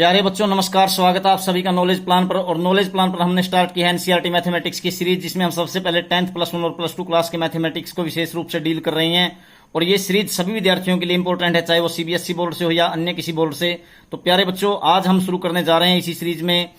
प्यारे बच्चों नमस्कार, स्वागत है आप सभी का नॉलेज प्लान पर। और नॉलेज प्लान पर हमने स्टार्ट किया है एनसीईआरटी मैथमेटिक्स की सीरीज, जिसमें हम सबसे पहले 10th +1 और +2 क्लास के मैथमेटिक्स को विशेष रूप से डील कर रहे हैं। और ये सीरीज सभी विद्यार्थियों के लिए इंपॉर्टेंट है, चाहे वो सीबीएसई बोर्ड से हो या अन्य किसी बोर्ड से। तो प्यारे बच्चों, आज हम शुरू करने जा रहे हैं इसी सीरीज में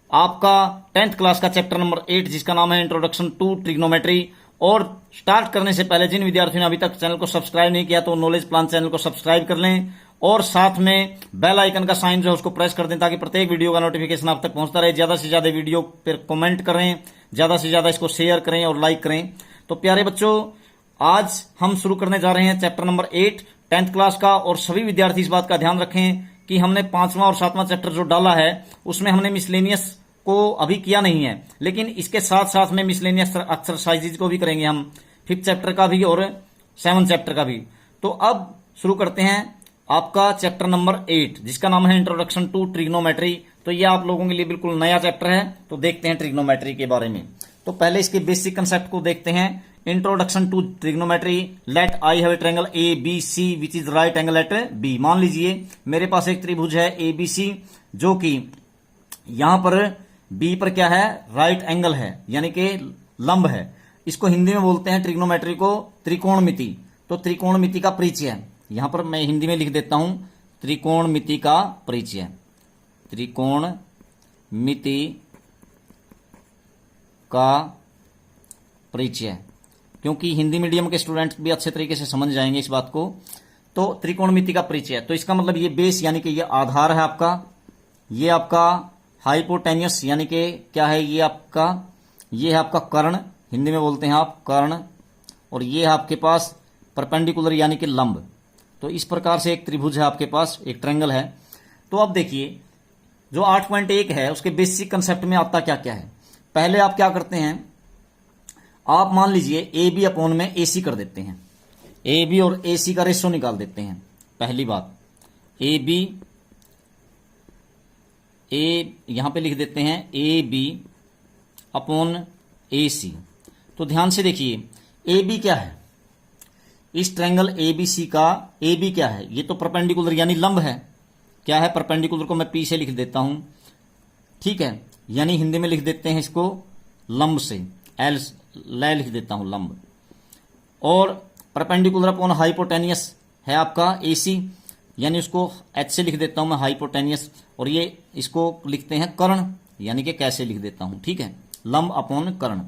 आपका 10th क्लास का चैप्टर नंबर 8, जिसका नाम है इंट्रोडक्शन टू ट्रिग्नोमेट्री। और स्टार्ट करने से पहले जिन विद्यार्थियों ने अभी तक चैनल को सब्सक्राइब नहीं किया तो नॉलेज प्लान चैनल को सब्सक्राइब कर लें और साथ में बेल आइकन का साइन जो है उसको प्रेस कर दें, ताकि प्रत्येक वीडियो का नोटिफिकेशन आप तक पहुंचता रहे। ज्यादा से ज्यादा वीडियो पर कमेंट करें, ज्यादा से ज्यादा इसको शेयर करें और लाइक करें। तो प्यारे बच्चों, आज हम शुरू करने जा रहे हैं चैप्टर नंबर 8 10th क्लास का। और सभी विद्यार्थी इस बात का ध्यान रखें कि हमने 5वां और 7वां चैप्टर जो डाला है उसमें हमने मिसलेनियस को अभी किया नहीं है, लेकिन इसके साथ साथ में मिसलेनियस एक्सरसाइजेज को भी करेंगे हम, 5th चैप्टर का भी और 7th चैप्टर का भी। तो अब शुरू करते हैं आपका चैप्टर नंबर 8, जिसका नाम है इंट्रोडक्शन टू ट्रिग्नोमेट्री। तो ये आप लोगों के लिए बिल्कुल नया चैप्टर है। तो देखते हैं ट्रिग्नोमेट्री के बारे में। तो पहले इसके बेसिक कंसेप्ट को देखते हैं। Introduction to trigonometry. Let I have a triangle A B C which is right angle at B. मान लीजिए मेरे पास एक त्रिभुज है ए बी सी, जो कि यहां पर बी पर क्या है, राइट एंगल है, यानी कि लंब है। इसको हिंदी में बोलते हैं ट्रिग्नोमेट्री को त्रिकोणमिति। तो त्रिकोणमिति का परिचय यहां पर मैं हिंदी में लिख देता हूं, त्रिकोणमिति का परिचय। त्रिकोणमिति का परिचय, क्योंकि हिंदी मीडियम के स्टूडेंट्स भी अच्छे तरीके से समझ जाएंगे इस बात को। तो त्रिकोणमिति का परिचय, तो इसका मतलब ये बेस यानी कि ये आधार है आपका, ये आपका हाइपोटेन्यूस यानी कि क्या है, ये है आपका कर्ण, हिंदी में बोलते हैं आप कर्ण, और ये है आपके पास परपेंडिकुलर यानी कि लंब। तो इस प्रकार से एक त्रिभुज है आपके पास, एक ट्रायंगल है। तो अब देखिए जो 8.1 है उसके बेसिक कंसेप्ट में आता क्या क्या है। पहले आप क्या करते हैं, आप मान लीजिए ए बी अपॉन में ए सी कर देते हैं, ए बी और ए सी का रेशो निकाल देते हैं। पहली बात ए बी, ए यहां पे लिख देते हैं ए बी अपॉन ए सी। तो ध्यान से देखिए ए बी क्या है, इस ट्रायंगल ए बी सी का ए बी क्या है, ये तो परपेंडिकुलर यानी लंब है। क्या है, परपेंडिकुलर को मैं पी से लिख देता हूं, ठीक है, यानी हिंदी में लिख देते हैं इसको लंब से, एल ले लिख देता हूं लंब। और परपेंडिकुलर अपॉन हाइपोटेनियस है आपका ए सी, यानी उसको एच से लिख देता हूं मैं हाइपोटेनियस। और ये इसको लिखते हैं कर्ण, यानी कि कैसे लिख देता हूं, ठीक है, लंब अपॉन कर्ण।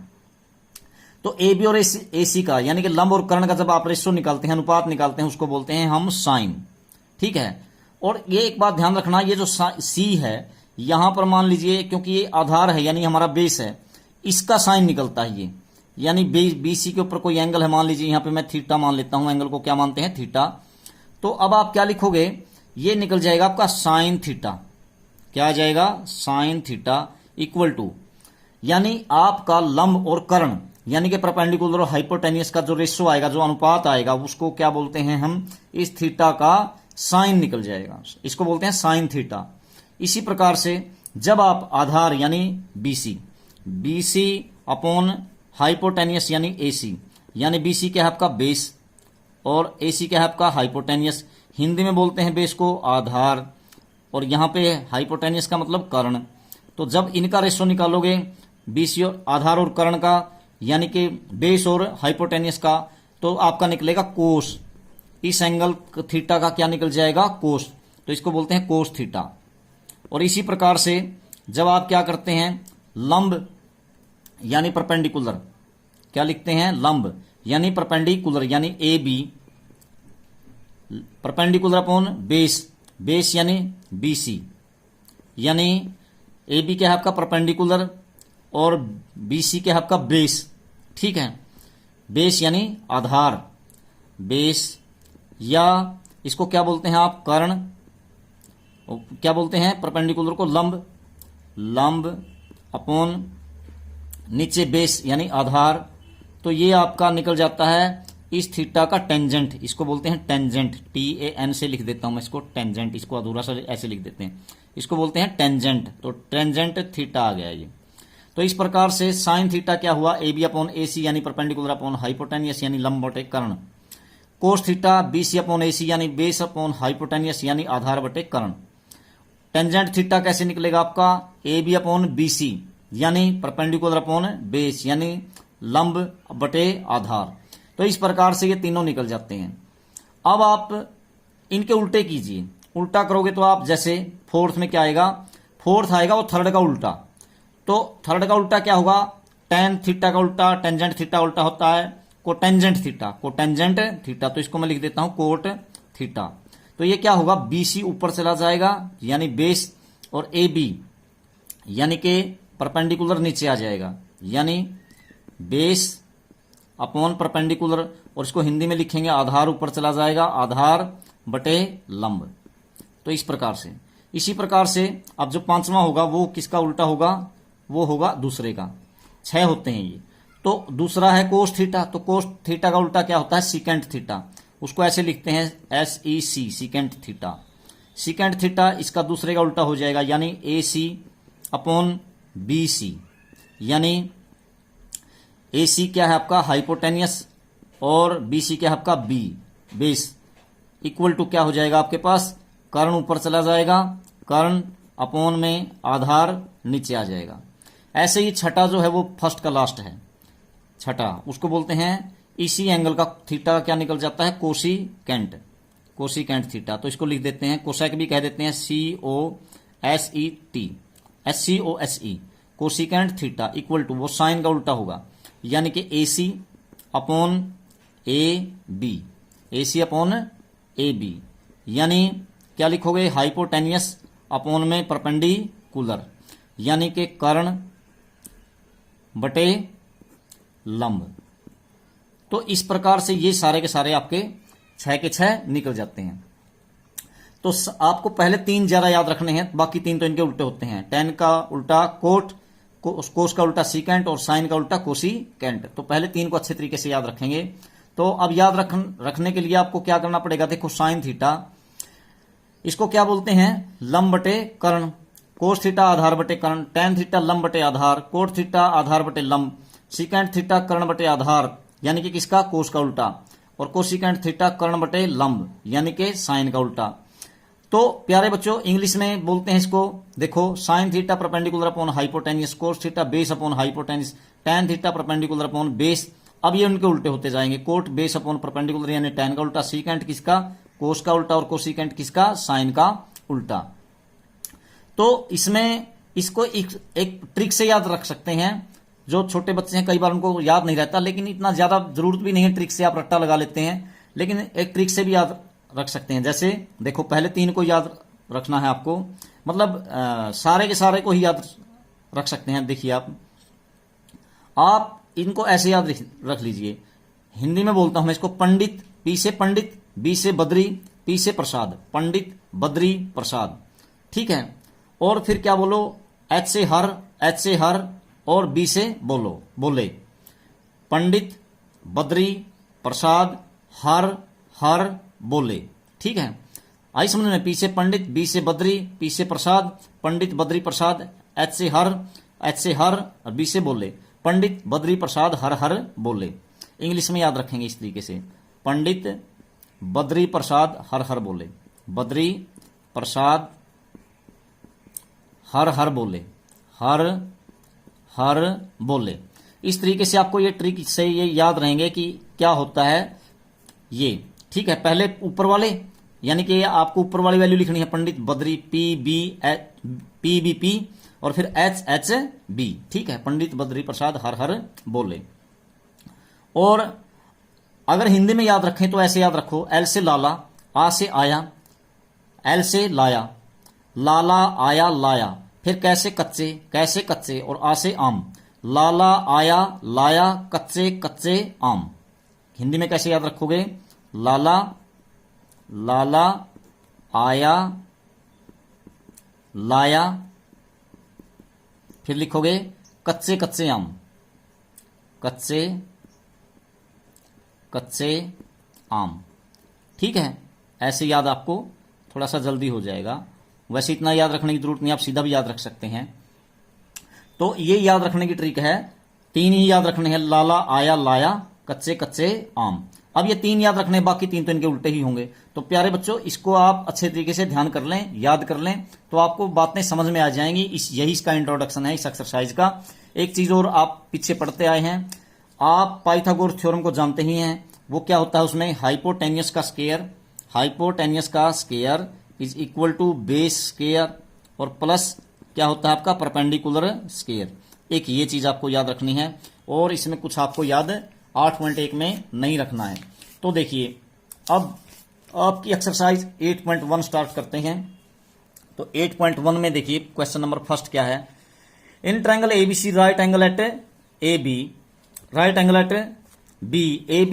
तो ए बी और ए सी का यानी कि लंब और कर्ण का जब आप रेशो निकालते हैं, अनुपात निकालते हैं, उसको बोलते हैं हम साइन, ठीक है। और ये एक बात ध्यान रखना, ये जो सी है यहां पर मान लीजिए, क्योंकि ये आधार है यानी हमारा बेस है, इसका साइन निकलता है ये, यानी बी सी के ऊपर कोई एंगल है, मान लीजिए यहां पे मैं थीटा मान लेता हूं, एंगल को क्या मानते हैं, थीटा। तो अब आप क्या लिखोगे, ये निकल जाएगा आपका साइन थीटा। क्या आ जाएगा, साइन थीटा इक्वल टू, यानी आपका लंब और कर्ण यानी कि परपेंडिकुलर और हाइपोटेनियस का जो रेशो आएगा, जो अनुपात आएगा, उसको क्या बोलते हैं हम, इस थीटा का साइन निकल जाएगा, इसको बोलते हैं साइन थीटा। इसी प्रकार से जब आप आधार यानी बीसी अपॉन हाइपोटेनियस यानी एसी, यानी बीसी क्या है आपका बेस और एसी क्या है आपका हाइपोटेनियस, हिंदी में बोलते हैं बेस को आधार और यहां पे हाइपोटेनियस का मतलब कर्ण। तो जब इनका रेशो निकालोगे, बीसी और आधार और कर्ण का, यानी कि बेस और हाइपोटेनियस का, तो आपका निकलेगा कोस। इस एंगल थीटा का क्या निकल जाएगा, कोस। तो इसको बोलते हैं कोस थीटा। और इसी प्रकार से जब आप क्या करते हैं, लंब यानी परपेंडिकुलर, क्या लिखते हैं, लंब यानी परपेंडिकुलर यानी A B, perpendicular upon base, base यानी बी सी, यानी ए बी क्या है आपका परपेंडिकुलर और बी सी क्या है आपका बेस, ठीक है। बेस यानी आधार, बेस, या इसको क्या बोलते हैं आप, कर्ण, क्या बोलते हैं परपेंडिकुलर को लंब, लंब अपॉन नीचे बेस यानी आधार। तो ये आपका निकल जाता है इस थीटा का टेंजेंट, इसको बोलते हैं टेंजेंट, TAN से लिख देता हूं मैं इसको टेंजेंट, इसको अधूरा सा ऐसे लिख देते हैं, इसको बोलते हैं टेंजेंट। तो टेंजेंट थीटा आ गया ये। तो इस प्रकार से साइन थीटा क्या हुआ, ए बी अपॉन ए सी यानी परपेंडिकुलर अपॉन हाइपोटेनियस यानी लंब बटे कर्ण। Cos theta b C upon a c यानी बेस अपॉन हाइपोटेनियस यानी आधार बटे कर्ण। टेंजेंट थीटा कैसे निकलेगा आपका, A B upon B C, यानी परपेंडिकुलर अपॉन बेस, यानी लंब बटे आधार। तो इस प्रकार से ये तीनों निकल जाते हैं। अब आप इनके उल्टे कीजिए, उल्टा करोगे तो आप जैसे फोर्थ में क्या आएगा, फोर्थ आएगा वो थर्ड का उल्टा। तो थर्ड का उल्टा क्या होगा, टेन थीटा का उल्टा टेंजेंट थीटा उल्टा होता है कोटेंजेंट थीटा, कोटेंजेंट थीटा। तो इसको मैं लिख देता हूं कोट थीटा। तो ये क्या होगा, बीसी ऊपर चला जाएगा यानी बेस, और ए बी यानी कि परपेंडिकुलर नीचे आ जाएगा, यानी बेस अपॉन परपेंडिकुलर, और इसको हिंदी में लिखेंगे आधार ऊपर चला जाएगा, आधार बटे लंब। तो इस प्रकार से, इसी प्रकार से अब जो पांचवा होगा वो किसका उल्टा होगा, वो होगा दूसरे का। 6 होते हैं ये। तो दूसरा है कोस थीटा, तो कोस थीटा का उल्टा क्या होता है, सीकेंट थीटा। उसको ऐसे लिखते हैं SEC, secant theta. Secant theta इसका दूसरे का उल्टा हो जाएगा, यानी AC अपॉन BC, यानी AC क्या है आपका हाइपोटेनियस और BC क्या है आपका बेस, इक्वल टू क्या हो जाएगा आपके पास, कर्ण ऊपर चला जाएगा, कर्ण अपॉन में आधार नीचे आ जाएगा। ऐसे ही छठा जो है वो फर्स्ट का लास्ट है, छठा उसको बोलते हैं इसी एंगल का थीटा क्या निकल जाता है, कोसिकेंट, कोसिकेंट थीटा। तो इसको लिख देते हैं, कोसेक भी कह देते हैं, COSET, cosecant theta equal to, वो साइन का उल्टा होगा, यानी कि AC अपॉन AB, AC अपॉन AB, यानी क्या लिखोगे, हाइपोटेनियस अपॉन में परपेंडिकुलर, यानी कि कर्ण बटे लंब। तो इस प्रकार से ये सारे के सारे आपके 6 के 6 निकल जाते हैं। तो आपको पहले 3 ज्यादा याद रखने हैं, बाकी 3 तो इनके उल्टे होते हैं। टेन का उल्टा कोट, कोस का उल्टा सीकेंट, और साइन का उल्टा कोसिकेंट। तो पहले 3 को अच्छे तरीके से याद रखेंगे। तो अब याद रखने के लिए आपको क्या करना पड़ेगा, देखो साइन थीटा इसको क्या बोलते हैं, लंब बटे कर्ण, कोस थीटा आधार बटे कर्ण, टेन थीटा लंब बटे आधार, कोट थीटा आधार बटे लंब, सीकेंट थीटा कर्ण बटे आधार यानी कि किसका, कोस का उल्टा, और कोसिकेंट थीटा कर्ण बटे लंब यानी कि साइन का उल्टा। तो प्यारे बच्चों इंग्लिश में बोलते हैं इसको, देखो sine theta perpendicular upon hypotenuse, cos theta base upon hypotenuse, tan theta perpendicular upon base. अब ये उनके उल्टे होते जाएंगे, कोट बेस अपॉन परपेंडिकुलर यानी टेन का उल्टा, सीकेंट किसका, कोस का उल्टा, और कोसिकेंट किसका, साइन का उल्टा। तो इसमें इसको एक ट्रिक से याद रख सकते हैं। जो छोटे बच्चे हैं कई बार उनको याद नहीं रहता, लेकिन इतना ज्यादा जरूरत भी नहीं है ट्रिक से, आप रट्टा लगा लेते हैं, लेकिन एक ट्रिक से भी याद रख सकते हैं। जैसे देखो पहले 3 को याद रखना है आपको, मतलब सारे के सारे को ही याद रख सकते हैं। देखिए आप इनको ऐसे याद रख लीजिए, हिंदी में बोलता हूं मैं इसको, पंडित, पी से पंडित, बी से बद्री, पी से प्रसाद, पंडित बद्री प्रसाद, ठीक है। और फिर क्या बोलो, एच से हर, और बी से बोले, पंडित बद्री प्रसाद हर बोले, ठीक है। आई समझ में, पी से पंडित, बी से बद्री, पी से प्रसाद, पंडित बद्री प्रसाद, एच से हर और बी से बोले, पंडित बद्री प्रसाद हर बोले। इंग्लिश में याद रखेंगे इस तरीके से, पंडित बद्री प्रसाद हर बोले, बद्री प्रसाद हर बोले, हर बोले। इस तरीके से आपको ये ट्रिक से ये याद रहेंगे कि क्या होता है ये, ठीक है। पहले ऊपर वाले यानी कि आपको ऊपर वाली वैल्यू लिखनी है, पंडित बद्री पी और फिर एच बी, ठीक है, पंडित बद्री प्रसाद हर बोले। और अगर हिंदी में याद रखें तो ऐसे याद रखो, एल से लाला, आ से आया, एल से लाया, लाला आया लाया, फिर कैसे कच्चे और आ से आम, लाला आया लाया कच्चे आम। हिंदी में कैसे याद रखोगे, लाला आया लाया, फिर लिखोगे कच्चे आम, कच्चे आम, ठीक है। ऐसे याद आपको थोड़ा सा जल्दी हो जाएगा। वैसे इतना याद रखने की जरूरत नहीं, आप सीधा भी याद रख सकते हैं। तो ये याद रखने की ट्रिक है, 3 ही याद रखने हैं, लाला आया लाया कच्चे आम। अब ये 3 याद रखने, बाकी 3 तो इनके उल्टे ही होंगे। तो प्यारे बच्चों, इसको आप अच्छे तरीके से ध्यान कर लें, याद कर लें, तो आपको बातें समझ में आ जाएंगी। यही इसका इंट्रोडक्शन है इस एक्सरसाइज का। एक चीज और आप पीछे पढ़ते आए हैं, आप पाइथागोरस थ्योरम को जानते ही हैं। वो क्या होता है उसमें, हाइपोटेन्यूस का square is equal to base square और प्लस क्या होता है आपका परपेंडिकुलर स्क्वायर। एक ये चीज आपको याद रखनी है, और इसमें कुछ आपको याद 8.1 में नहीं रखना है। तो देखिए, अब आपकी एक्सरसाइज 8.1 स्टार्ट करते हैं। तो 8.1 में देखिए क्वेश्चन नंबर फर्स्ट क्या है, in triangle ABC right angle at A B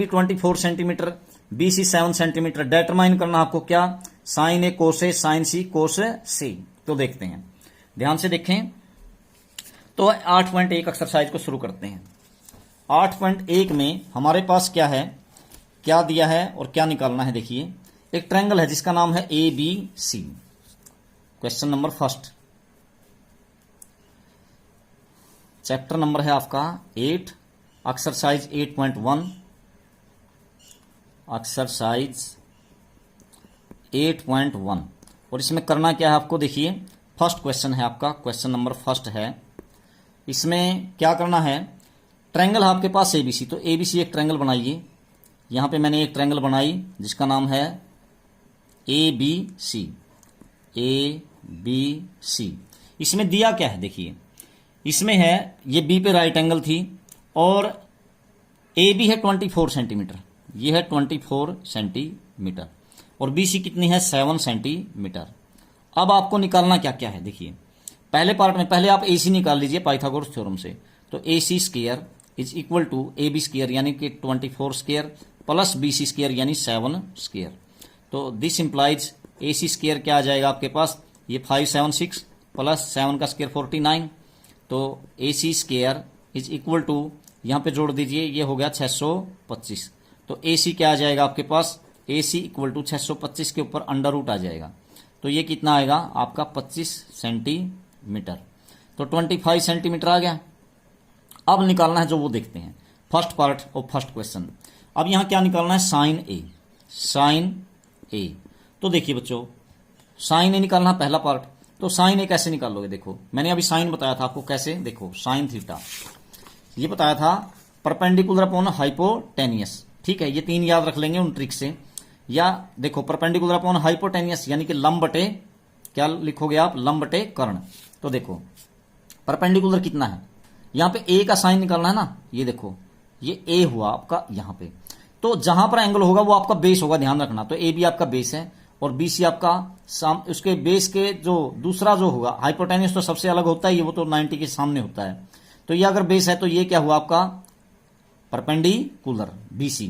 24 centimeter, BC 7 centimeter, determine करना आपको क्या, साइन ए कोस ए साइन सी कोस सी। तो देखते हैं, ध्यान से देखें। तो 8.1 एक्सरसाइज को शुरू करते हैं। 8.1 में हमारे पास क्या है, क्या दिया है और क्या निकालना है। देखिए, एक ट्रायंगल है जिसका नाम है ABC। Question number first, chapter number है आपका 8, एक्सरसाइज 8.1, एक्सरसाइज 8.1। और इसमें करना क्या है आपको, देखिए फर्स्ट क्वेश्चन है आपका, क्वेश्चन नंबर फर्स्ट है। इसमें क्या करना है, ट्रायंगल है आपके पास ABC। तो ABC एक ट्रायंगल बनाइए। यहां पे मैंने एक ट्रायंगल बनाई जिसका नाम है ABC। इसमें दिया क्या है, देखिए इसमें है ये B पे राइट एंगल थी और AB है 24 सेंटीमीटर, ये है 24 सेंटीमीटर और BC कितनी है 7 सेंटीमीटर। अब आपको निकालना क्या क्या है, देखिए पहले पार्ट में पहले आप AC निकाल लीजिए पाइथागोरस थ्योरम से। तो AC square is equal to AB square यानी कि 24 स्क्वायर प्लस BC स्क्वायर यानी 7 स्क्वायर। तो दिस इंप्लाइज AC स्क्वायर क्या आ जाएगा आपके पास, ये 576 प्लस 7 का स्क्वायर 49। तो AC square is equal to, यहां पे जोड़ दीजिए, ये हो गया 625। तो AC क्या आ जाएगा आपके पास, AC इक्वल टू 625 के ऊपर अंडर रूट आ जाएगा। तो ये कितना आएगा आपका 25 सेंटीमीटर। तो 25 सेंटीमीटर आ गया। अब निकालना है जो वो देखते हैं, फर्स्ट पार्ट और फर्स्ट क्वेश्चन। अब यहां क्या निकालना है, साइन ए। तो देखिए बच्चों, साइन ए निकालना पहला पार्ट। तो साइन ए कैसे निकालोगे, देखो मैंने अभी साइन बताया था आपको कैसे, देखो साइन थीटा ये बताया था परपेंडिकुलर अपॉन हाइपोटेनियस। ठीक है, ये 3 याद रख लेंगे उन ट्रिक से। या देखो परपेंडिकुलर अपॉन हाइपोटेनियस यानी कि लंब बटे, क्या लिखोगे आप, लंब बटे कर्ण। तो देखो परपेंडिकुलर कितना है, यहां पे ए का साइन निकालना है ना, ये देखो ये ए हुआ आपका यहां पे। तो जहां पर एंगल होगा वो आपका बेस होगा, ध्यान रखना। तो ए बी आपका बेस है और BC आपका उसके बेस के जो दूसरा जो होगा, हाइपोटेनियस तो सबसे अलग होता है, ये वो तो 90 के सामने होता है। तो ये अगर बेस है तो ये क्या हुआ आपका परपेंडिकुलर BC।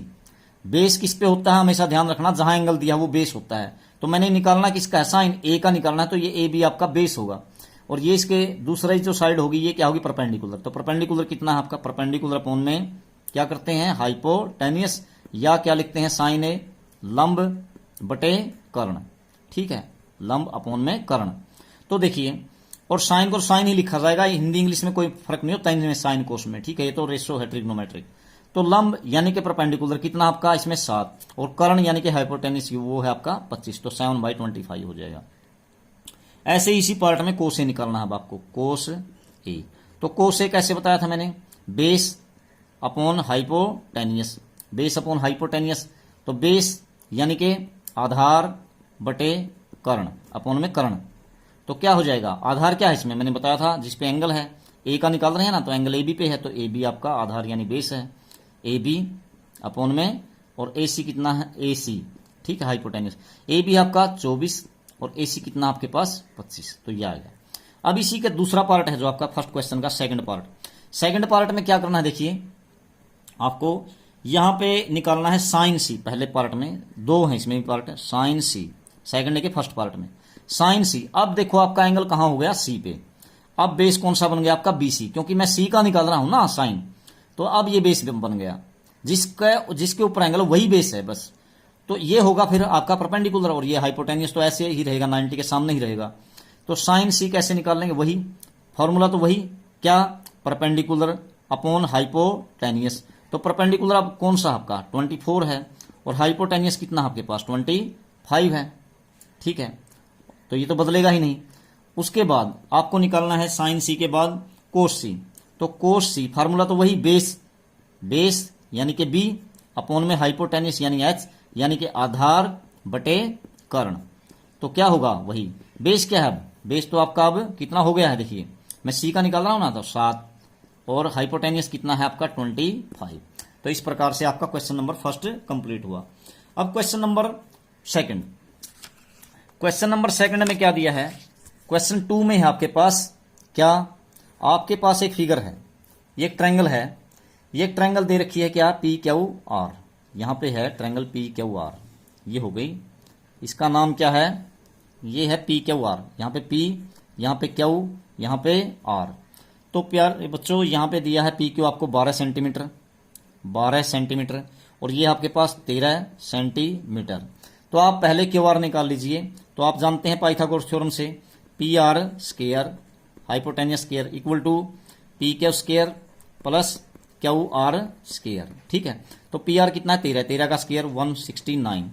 बेस किस पे होता है, हमेशा ध्यान रखना, जहां एंगल दिया वो बेस होता है। तो मैंने निकालना किसका है, साइन ए का निकालना है। तो ये AB आपका बेस होगा और ये इसके दूसरी जो साइड होगी ये क्या होगी, परपेंडिकुलर। तो परपेंडिकुलर कितना है आपका, परपेंडिकुलर अपॉन में क्या करते हैं, हाइपोटेनियस, या क्या लिखते हैं साइन ए, लंब बटे कर्ण। ठीक है, लंब अपॉन में कर्ण। तो देखिए, और साइन को साइन ही लिखा जाएगा, हिंदी इंग्लिश में कोई फर्क नहीं होता इनमें, साइन कोस में। ठीक है, ये तो रेशो है ट्रिग्नोमेट्रिक। तो लंब यानी कि परपेंडिकुलर कितना आपका इसमें 7 और कर्ण यानी कि हाइपोटेनियस वो है आपका 25। तो 7/25 हो जाएगा। ऐसे इसी पार्ट में कोस ए निकालना है अब आपको, कोस ए। तो कोस ए कैसे बताया था मैंने, base upon hypotenuse, base upon hypotenuse. तो बेस यानी कि आधार बटे कर्ण अपॉन में कर्ण। तो क्या हो जाएगा, आधार क्या है इसमें मैंने बताया था, जिस पे एंगल है ए का निकाल रहे हैं ना, तो एंगल AB पे है। तो AB आपका आधार यानी बेस है, AB अपॉन में, और AC कितना है, AC। ठीक है, हाइपोटेनियस। AB आपका 24 और AC कितना आपके पास 25। तो ये आएगा। अब इसी का दूसरा पार्ट है जो आपका फर्स्ट क्वेश्चन का सेकंड पार्ट। सेकंड पार्ट में क्या करना है, देखिए आपको यहां पे निकालना है साइन C। पहले पार्ट में 2 है, इसमें भी पार्ट है, साइन C सेकंड के फर्स्ट पार्ट में साइन C। अब देखो आपका एंगल कहां हो गया, C पे। अब बेस कौन सा बन गया आपका, BC, क्योंकि मैं C का निकाल रहा हूं ना साइन। तो अब ये बेस बन गया, जिसके ऊपर एंगल वही बेस है बस। तो ये होगा फिर आपका परपेंडिकुलर, और ये हाइपोटेनियस तो ऐसे ही रहेगा, 90 के सामने ही रहेगा। तो साइन C कैसे निकाल लेंगे, वही फॉर्मूला, तो वही क्या, परपेंडिकुलर अपॉन हाइपोटेनियस। तो परपेंडिकुलर अब कौन सा आपका 24 है और हाइपोटेनियस कितना आपके पास 25 है। ठीक है, तो ये तो बदलेगा ही नहीं। उसके बाद आपको निकालना है साइन सी के बाद कोस सी। तो कोस सी फार्मूला तो वही बेस यानी कि बी अपॉन में हाइपोटेनियस यानी एच यानी कि आधार बटे कर्ण। तो क्या होगा वही बेस क्या है, बेस तो आपका अब कितना हो गया है, देखिए मैं सी का निकाल रहा हूं ना, तो 7 और हाइपोटेनियस कितना है आपका 25। तो इस प्रकार से आपका क्वेश्चन नंबर फर्स्ट कंप्लीट हुआ। अब question number second, question number second में क्या दिया है, क्वेश्चन 2 में है आपके पास क्या, आपके पास एक फिगर है, ये एक ट्रायंगल है, ये एक ट्रायंगल दे रखी है क्या पी क्यू आर, यहां पे है ट्रायंगल पी क्यू आर, ये हो गई, इसका नाम क्या है, ये है पी क्यू आर, यहां पे पी, यहां पे क्यू, यहां पे आर। तो प्यार बच्चों यहां पे दिया है पी क्यू आपको 12 सेंटीमीटर और ये आपके पास 13 सेंटीमीटर। तो आप पहले क्यू आर निकाल लीजिए। तो आप जानते हैं पाइथागोरस थ्योरम से P R square hypotenuse square equal to P Q square plus Q R square. ठीक है, तो पी आर कितना है 13 का स्क्वायर 169,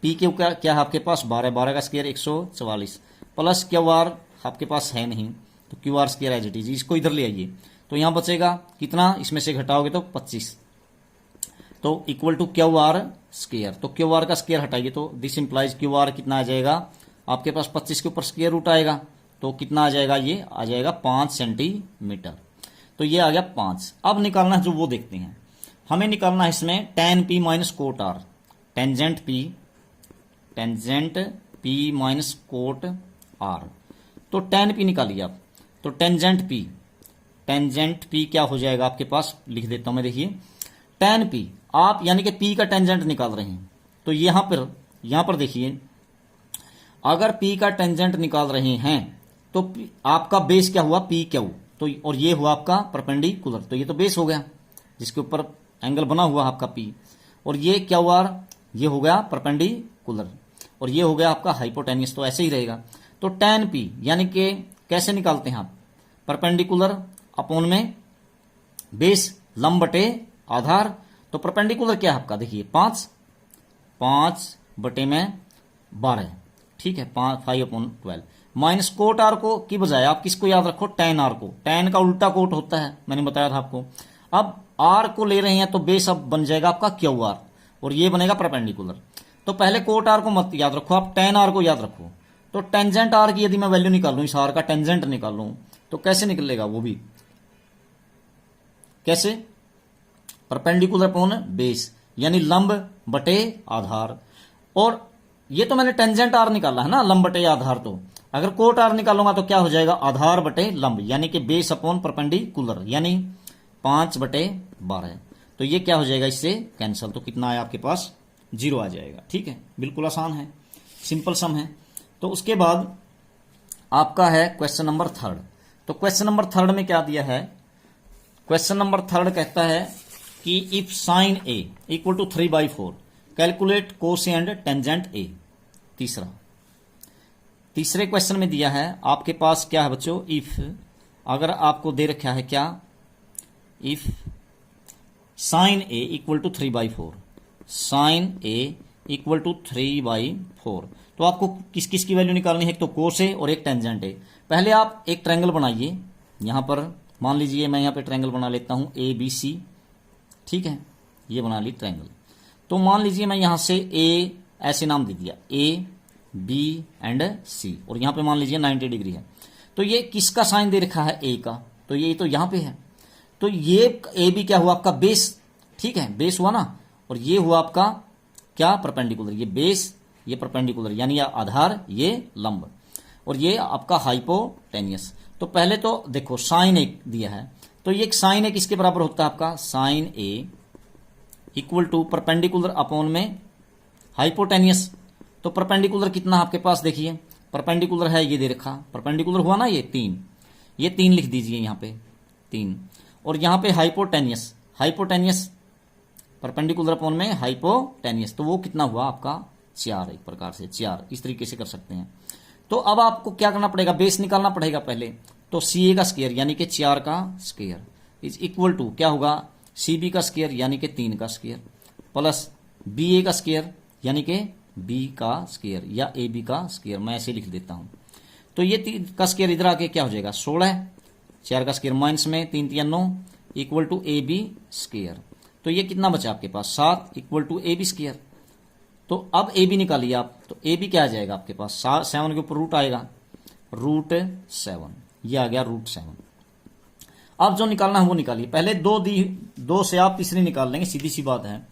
पी क्यू का क्या है आपके पास 12 का स्क्वायर 144 प्लस क्यू आर आपके पास है नहीं, तो Q R square as it is, इसको इधर ले आइए। तो यहां बचेगा कितना, इसमें से घटाओगे तो 25, तो equal to Q R square. तो क्यू आर का स्क्वायर हटाइए तो दिस इंप्लाइज क्यू आर कितना आ जाएगा आपके पास 25 के ऊपर स्क्वायर रूट आएगा, तो कितना आ जाएगा, ये आ जाएगा 5 सेंटीमीटर। तो ये आ गया 5। अब निकालना है जो वो देखते हैं, हमें निकालना है इसमें tan p माइनस कोट आर, टेंजेंट p माइनस कोट आर। तो tan p निकालिए आप, तो टेंजेंट p क्या हो जाएगा आपके पास, लिख देता हूं मैं, देखिए tan p आप यानी कि p का टेंजेंट निकाल रहे हैं। तो यहां पर देखिए अगर p का टेंजेंट निकाल रहे हैं तो आपका बेस क्या हुआ पी क्यू, तो और ये हुआ आपका परपेंडिकुलर, तो ये तो बेस हो गया जिसके ऊपर एंगल बना हुआ आपका पी, और ये क्यू आर ये हो गया परपेंडिकुलर और ये हो गया आपका हाइपोटेनियस, तो ऐसे ही रहेगा। तो tan p यानी कि कैसे निकालते हैं आप, परपेंडिकुलर अपॉन में बेस लंब बटे आधार। तो परपेंडिकुलर क्या है आपका, देखिए 5 बटे में 12, ठीक है 5/12 माइनस कोट आर को की बजाय आप किसको याद रखो, tan आर को, tan का उल्टा कोट होता है, मैंने बताया था आपको। अब आर को ले रहे हैं तो बेस अब बन जाएगा आपका क्यू आर और ये बनेगा परपेंडिकुलर। तो पहले कोट आर को मत याद रखो, आप tan आर को याद रखो। तो टेंजेंट आर की यदि मैं वैल्यू निकालूं, इस आर का टेंजेंट निकालूं, तो कैसे निकलेगा, वो भी कैसे, परपेंडिकुलर अपॉन बेस यानी लंब बटे आधार। और ये तो मैंने टेंजेंट आर निकाला है ना, लंब बटे आधार। तो अगर कोट आर निकालूंगा तो क्या हो जाएगा, आधार बटे लंब यानी कि बेस अपॉन परपेंडिकुलर यानी 5/12। तो ये क्या हो जाएगा, इससे कैंसिल, तो कितना आया आपके पास 0 आ जाएगा। ठीक है, बिल्कुल आसान है, सिंपल सम है। तो उसके बाद आपका है क्वेश्चन नंबर 3। तो क्वेश्चन नंबर 3 में क्या दिया है, क्वेश्चन नंबर 3 कहता है कि if sine A equal to 3/4 calculate cos and tangent A. तीसरे क्वेश्चन में दिया है आपके पास क्या है बच्चों, इफ अगर आपको दे रखा है क्या, if sine A equal to 3/4, sine A equal to 3/4, तो आपको किस किस की वैल्यू निकालनी है, एक तो कोस ए और एक टेंजेंट ए। पहले आप एक ट्रायंगल बनाइए, यहां पर मान लीजिए मैं यहां पे ट्रायंगल बना लेता हूं ABC, ठीक है, ये बना ली ट्रायंगल। तो मान लीजिए मैं यहां से ए ऐसे नाम दे दिया AB एंड C, और यहां पे मान लीजिए 90 डिग्री है। तो ये किसका साइन दे रखा है, ए का, तो ये तो यहां पे है। तो ये AB क्या हुआ आपका बेस, ठीक है बेस हुआ ना, और ये हुआ आपका क्या परपेंडिकुलर, ये बेस ये परपेंडिकुलर यानी या आधार ये लंब, और ये आपका हाइपोटेनियस। तो पहले तो देखो साइन ए दिया है, तो ये साइन ए किसके बराबर होता है आपका, sine A equal to perpendicular upon में हाइपोटेनियस। तो परपेंडिकुलर कितना आपके पास, देखिए परपेंडिकुलर है ये दे रखा, परपेंडिकुलर हुआ ना ये 3, ये 3 लिख दीजिए यहाँ पे 3, और यहाँ पे हाइपोटेनियस परपेंडिकुलर अपॉन में हाइपोटेनियस, तो वो कितना हुआ आपका 4, एक प्रकार से 4, इस तरीके से कर सकते हैं। तो अब आपको क्या करना पड़ेगा, बेस निकालना पड़ेगा पहले। तो CA का स्क्वायर यानी कि 4 का स्क्वायर इज इक्वल टू क्या होगा, CB का स्क्वायर यानी कि 3 का स्क्वायर प्लस बी ए का स्क्वायर यानी कि बी का स्क्वायर या ए बी का स्क्वायर, मैं ऐसे लिख देता हूं। तो ये 3 का स्क्वायर इधर आके क्या हो जाएगा 16, 4 का स्क्वायर माइनस में 3 3 9 equal to A B square. तो ये कितना बचा आपके पास 7 equal to A B square. तो अब ए बी निकालिए आप, तो ए बी क्या आ जाएगा आपके पास 7 के ऊपर रूट आएगा, √7, ये आ गया √7। अब जो निकालना है वो निकालिए, पहले 2 से आप तीसरी निकाल लेंगे, सीधी सी बात है।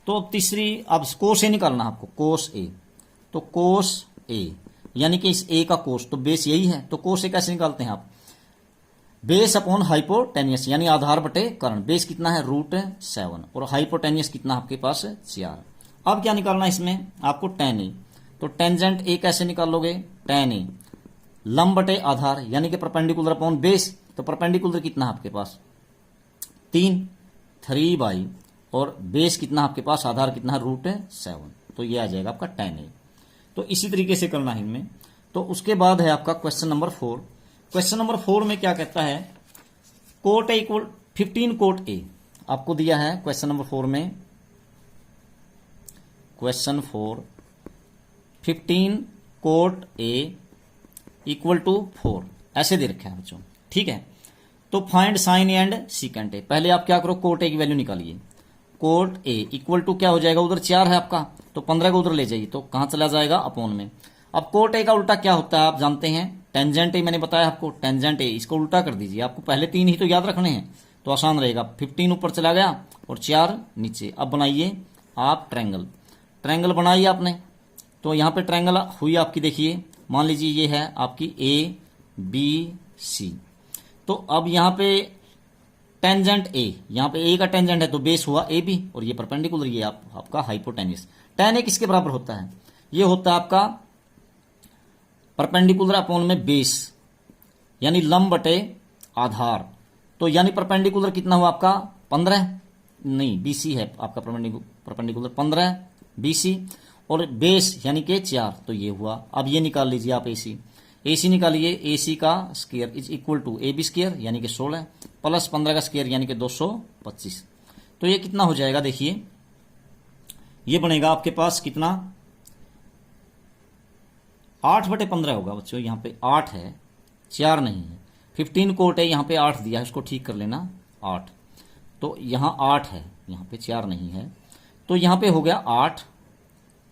तो तीसरी अब कोस ए निकालना है आपको, कोस ए। तो कोस ए यानी कि इस ए का कोस, तो बेस यही है, तो कोस ए कैसे निकालते हैं आप, बेस अपॉन हाइपोटेनियस यानी आधार बटे कर्ण। बेस कितना है √7 और हाइपोटेनियस कितना आपके पास 4। अब क्या निकालना है इसमें आपको tan ए। तो टेंजेंट ए कैसे निकालोगे, tan ए लंब बटे आधार यानी कि परपेंडिकुलर अपॉन बेस। तो परपेंडिकुलर कितना है आपके पास 3 और बेस कितना आपके पास आधार कितना है √7। तो ये आ जाएगा आपका tan ए। तो इसी तरीके से करना है इनमें। तो उसके बाद है आपका क्वेश्चन नंबर 4। क्वेश्चन नंबर 4 में क्या कहता है, cot A equal 15 cot A आपको दिया है क्वेश्चन नंबर 4 में। Question 4 15 cot A equal to 4 ऐसे दे रखा है बच्चों, ठीक है। तो find sine A and secant A. पहले आप क्या करो, कोट ए की वैल्यू निकालिए। कोट ए इक्वल टू क्या हो जाएगा, उधर 4 है आपका, तो 15 को उधर ले जाइए, तो कहां चला जाएगा अपोन में। अब कोट ए का उल्टा क्या होता है आप जानते हैं, टेंजेंट ए। मैंने बताया आपको टेंजेंट ए, इसको उल्टा कर दीजिए। आपको पहले 3 ही तो याद रखने हैं, तो आसान रहेगा। 15 ऊपर चला गया और 4 नीचे। अब बनाइए आप ट्रायंगल। ट्रायंगल बनाइए आपने, तो यहां पे ट्रायंगल हुई आपकी, देखिए मान लीजिए ये है आपकी ए बी सी। तो अब यहां पे टेंजेंट ए, यहां पे ए का टेंजेंट है तो बेस हुआ ए बी और ये परपेंडिकुलर, ये आपका हाइपोटेन्यूस। tan ए किसके बराबर होता है, ये होता है आपका परपेंडिकुलर अपॉन में बेस यानी लंब बटे आधार। तो यानी परपेंडिकुलर कितना हुआ आपका 15, नहीं बीसी है आपका परपेंडिकुलर 15 बीसी और बेस यानी कि 4, तो ये हुआ। अब ये निकाल लीजिए आप एसी। एसी निकालिए, एसी का square is equal to A B square यानी कि 16 प्लस 15 का स्क्वायर यानी कि 225। तो ये कितना हो जाएगा, देखिए ये बनेगा आपके पास कितना 8/15 होगा बच्चों। यहाँ पे 8 है 4 नहीं है, 15 कोट है, यहाँ पे 8 दिया है, उसको ठीक कर लेना 8। तो यहाँ 8 है, यहाँ पे 4 नहीं है, तो यहाँ पे हो गया 8।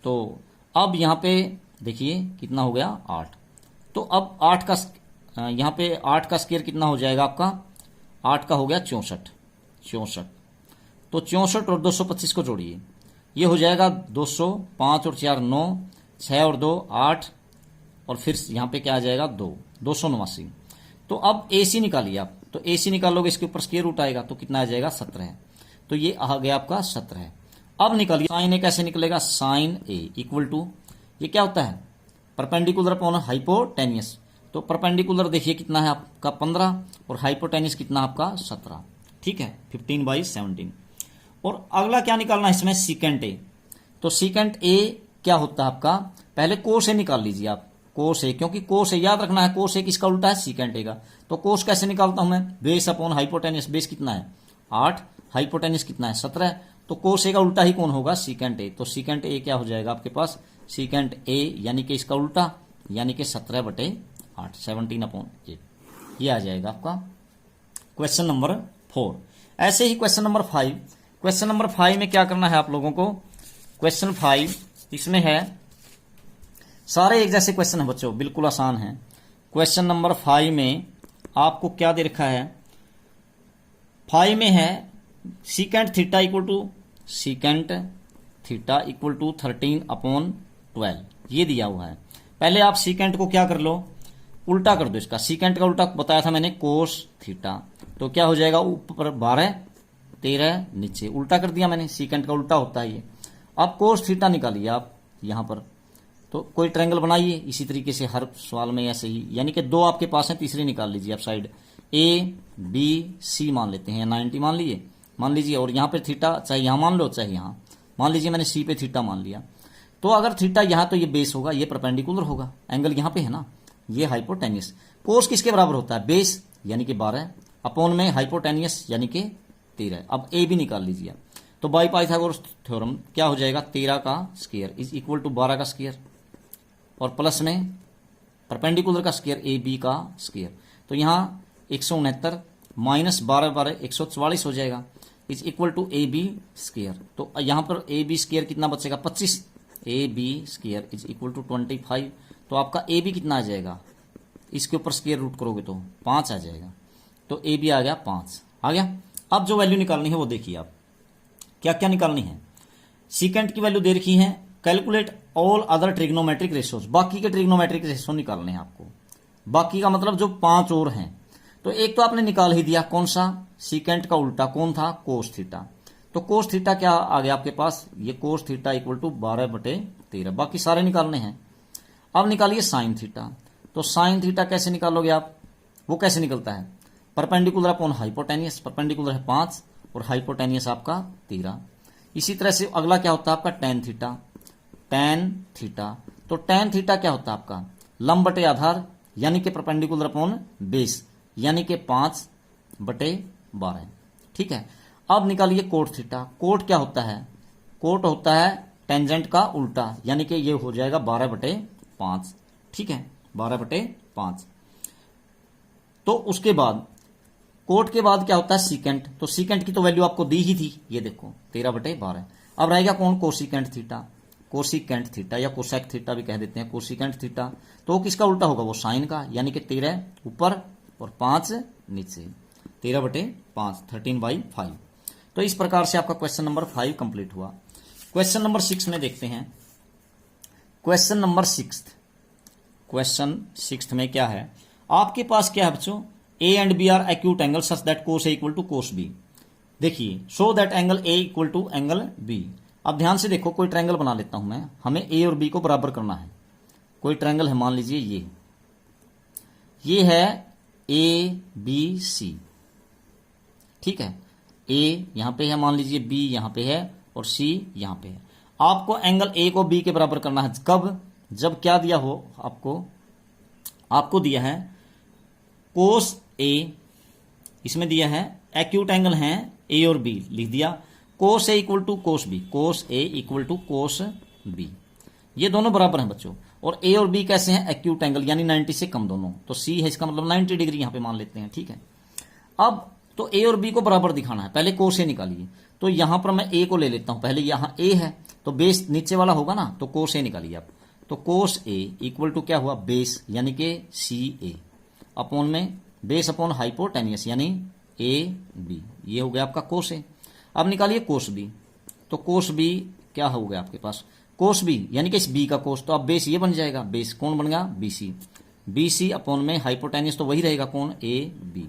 तो अब यहाँ पे देखिए कितना हो गया 8। तो अब 8 का यहाँ पे 8 का स्क्वायर कितना हो जाएगा आपका, 8 का हो गया 64। तो 64 और 225 को जोड़िए, ये हो जाएगा 200, 5 और 4 9, 6 और 2 8 और फिर यहाँ पे क्या आ जाएगा 289। तो अब AC निकालिए आप, तो AC निकालोगे इसके ऊपर स्क्वायर रूट आएगा, तो कितना आ जाएगा 17। तो ये आ गया आपका 17। अब निकालिए साइन ए कैसे निकलेगा, साइन ए इक्वल टू ये क्या होता है परपेंडिकुलर अपॉन हाइपोटेनियस। तो परपेंडिकुलर देखिए कितना है आपका 15 और हाइपोटेनियस कितना आपका 17, ठीक है 15/17। और अगला क्या निकालना है इसमें, सीकेंट ए। तो सीकेंट ए क्या होता है आपका, पहले कोस ए निकाल लीजिए आप, कोस ए, क्योंकि कोस ए याद रखना है, कोस ए किसका उल्टा है सीकेंट ए का। तो कोस कैसे निकालता हूं मैं, बेस अपॉन हाइपोटेनियस। बेस कितना है 8, हाइपोटेनियस कितना है 17, तो कोस ए का उल्टा ही कौन होगा सीकेंट ए। तो सीकेंट ए क्या हो जाएगा आपके पास, सीकेंट ए यानी कि इसका उल्टा यानी कि 17/8 17/8 ये आ जाएगा आपका क्वेश्चन नंबर 4। ऐसे ही क्वेश्चन नंबर 5। क्वेश्चन नंबर 5 में क्या करना है आप लोगों को, क्वेश्चन 5 इसमें है सारे एक जैसे क्वेश्चन है बच्चों, बिल्कुल आसान है। क्वेश्चन नंबर 5 में आपको क्या दे रखा है, 5 में है secant theta equal to secant theta equal to 13/12 ये दिया हुआ है। पहले आप सीकेंट को क्या कर लो, उल्टा कर दो इसका। सीकेंट का उल्टा बताया था मैंने कोस थीटा, तो क्या हो जाएगा ऊपर 12 13 नीचे, उल्टा कर दिया मैंने, सीकेंट का उल्टा होता है ये। अब कोस थीटा निकालिए आप यहां पर, तो कोई ट्रायंगल बनाइए इसी तरीके से हर सवाल में ऐसे ही, यानी कि 2 आपके पास है, तीसरी निकाल लीजिए आप साइड। ए बी सी मान लेते हैं, 90 मान लीजिए और यहाँ पे थीटा चाहे यहाँ मान लो चाहे यहाँ मान लीजिए, मैंने सी पे थीटा मान लिया। तो अगर थीटा यहाँ तो ये बेस होगा, ये परपेंडिकुलर होगा, एंगल यहाँ पे है ना, ये हाइपोटेनियस। कोस किसके बराबर होता है, बेस यानी कि 12 अपॉन में हाइपोटेनियस यानी कि 13। अब ए भी निकाल लीजिए, तो बाई पाइथागोरस थ्योरम क्या हो जाएगा, 13 का स्क्वायर इज इक्वल टू 12 का स्क्वायर और प्लस में परपेंडिकुलर का स्क्वायर ए बी का स्क्वायर। तो यहाँ 169 माइनस 12 12 144 हो जाएगा is equal to A B square. तो यहाँ पर ए बी स्क्वायर कितना बचेगा 25, A B square is equal to 25। तो आपका ए बी कितना आ जाएगा, इसके ऊपर स्क्वायर रूट करोगे तो 5 आ जाएगा। तो ए बी आ गया 5 आ गया। अब जो वैल्यू निकालनी है वो देखिए आप क्या क्या निकालनी है। सीकेंट की वैल्यू दे रखी है, calculate all other trigonometric ratios, बाकी के ट्रिग्नोमेट्रिक रेशियो निकालने हैं आपको। बाकी का मतलब जो 5 और हैं। तो एक तो आपने निकाल ही दिया, कौन सा, सीकेंट का उल्टा कौन था, कोस थीटा। तो कोस थीटा क्या आ गया आपके पास, ये कोस थीटा इक्वल टू 12/13। बाकी सारे निकालने हैं। अब निकालिए साइन थीटा। तो साइन थीटा कैसे निकालोगे आप, वो कैसे निकलता है, परपेंडिकुलर अपॉन हाइपोटेनियस, परपेंडिकुलर है 5 और हाइपोटेनियस आपका 13। इसी तरह से अगला क्या होता है आपका टेन थीटा, टेन थीटा। तो टेन थीटा क्या होता है आपका, लंब बटे आधार यानी कि परपेंडिकुलर अपॉन बेस यानी कि 5/12। ठीक है। अब निकालिए कोट थीटा। कोट क्या होता है, कोट होता है टेंजेंट का उल्टा यानी कि ये हो जाएगा 12/5। ठीक है, 12/5। तो उसके बाद कोट के बाद क्या होता है सीकेंट। तो सीकेंट की तो वैल्यू आपको दी ही थी, ये देखो 13/12। अब रहेगा कौन, कोसिकेंट थीटा, कोसिकेंट थीटा या कोसेक थीटा भी कह देते हैं, कोसिकेंट थीटा। तो किसका उल्टा होगा, वो साइन का, यानी कि 13 ऊपर और 5 नीचे, 13/5, 13/5। तो इस प्रकार से आपका क्वेश्चन नंबर 5 कंप्लीट हुआ। क्वेश्चन नंबर 6 में देखते हैं। क्वेश्चन नंबर 6, क्वेश्चन 6 में क्या है आपके पास, क्या है बच्चों, a and b are acute angle such that cos a equal to cos b. देखिए, show that angle A equal to angle b. अब ध्यान से देखो, कोई ट्रायंगल बना लेता हूं मैं, हमें ए और बी को बराबर करना है। कोई ट्रायंगल है, मान लीजिए ये है ए बी सी। ठीक है, ए यहां पे है, मान लीजिए बी यहां पे है और सी यहां पे है। आपको एंगल ए को बी के बराबर करना है, कब, जब क्या दिया हो आपको दिया है कोस ए, इसमें दिया है एक्यूट एंगल है ए और बी, लिख दिया cos a equal to cos b, cos a equal to cos b. ये दोनों बराबर हैं बच्चों। और ए और बी कैसे हैं, एक्यूट एंगल यानी 90 से कम दोनों। तो सी है, इसका मतलब 90 डिग्री यहां पे मान लेते हैं। ठीक है, अब तो ए और बी को बराबर दिखाना है, पहले कोस ए निकालिए। तो यहां पर मैं ए को ले लेता हूं, पहले यहां ए है तो बेस नीचे वाला होगा ना, तो कोस ए निकालिए आप। तो कोस ए इक्वल टू क्या हुआ, बेस यानी कि सी ए अपॉन में बेस अपॉन हाइपोटेनियस यानी ए बी, ये हो गया आपका कोस ए। अब निकालिए कोस बी। तो कोस बी क्या हो गया आपके पास, कोस बी यानी कि इस बी का कोस, तो अब बेस ये बन जाएगा, बेस कौन बन गया, बी सी, बी सी अपॉन में हाइपोटेनियस तो वही रहेगा कौन, ए बी।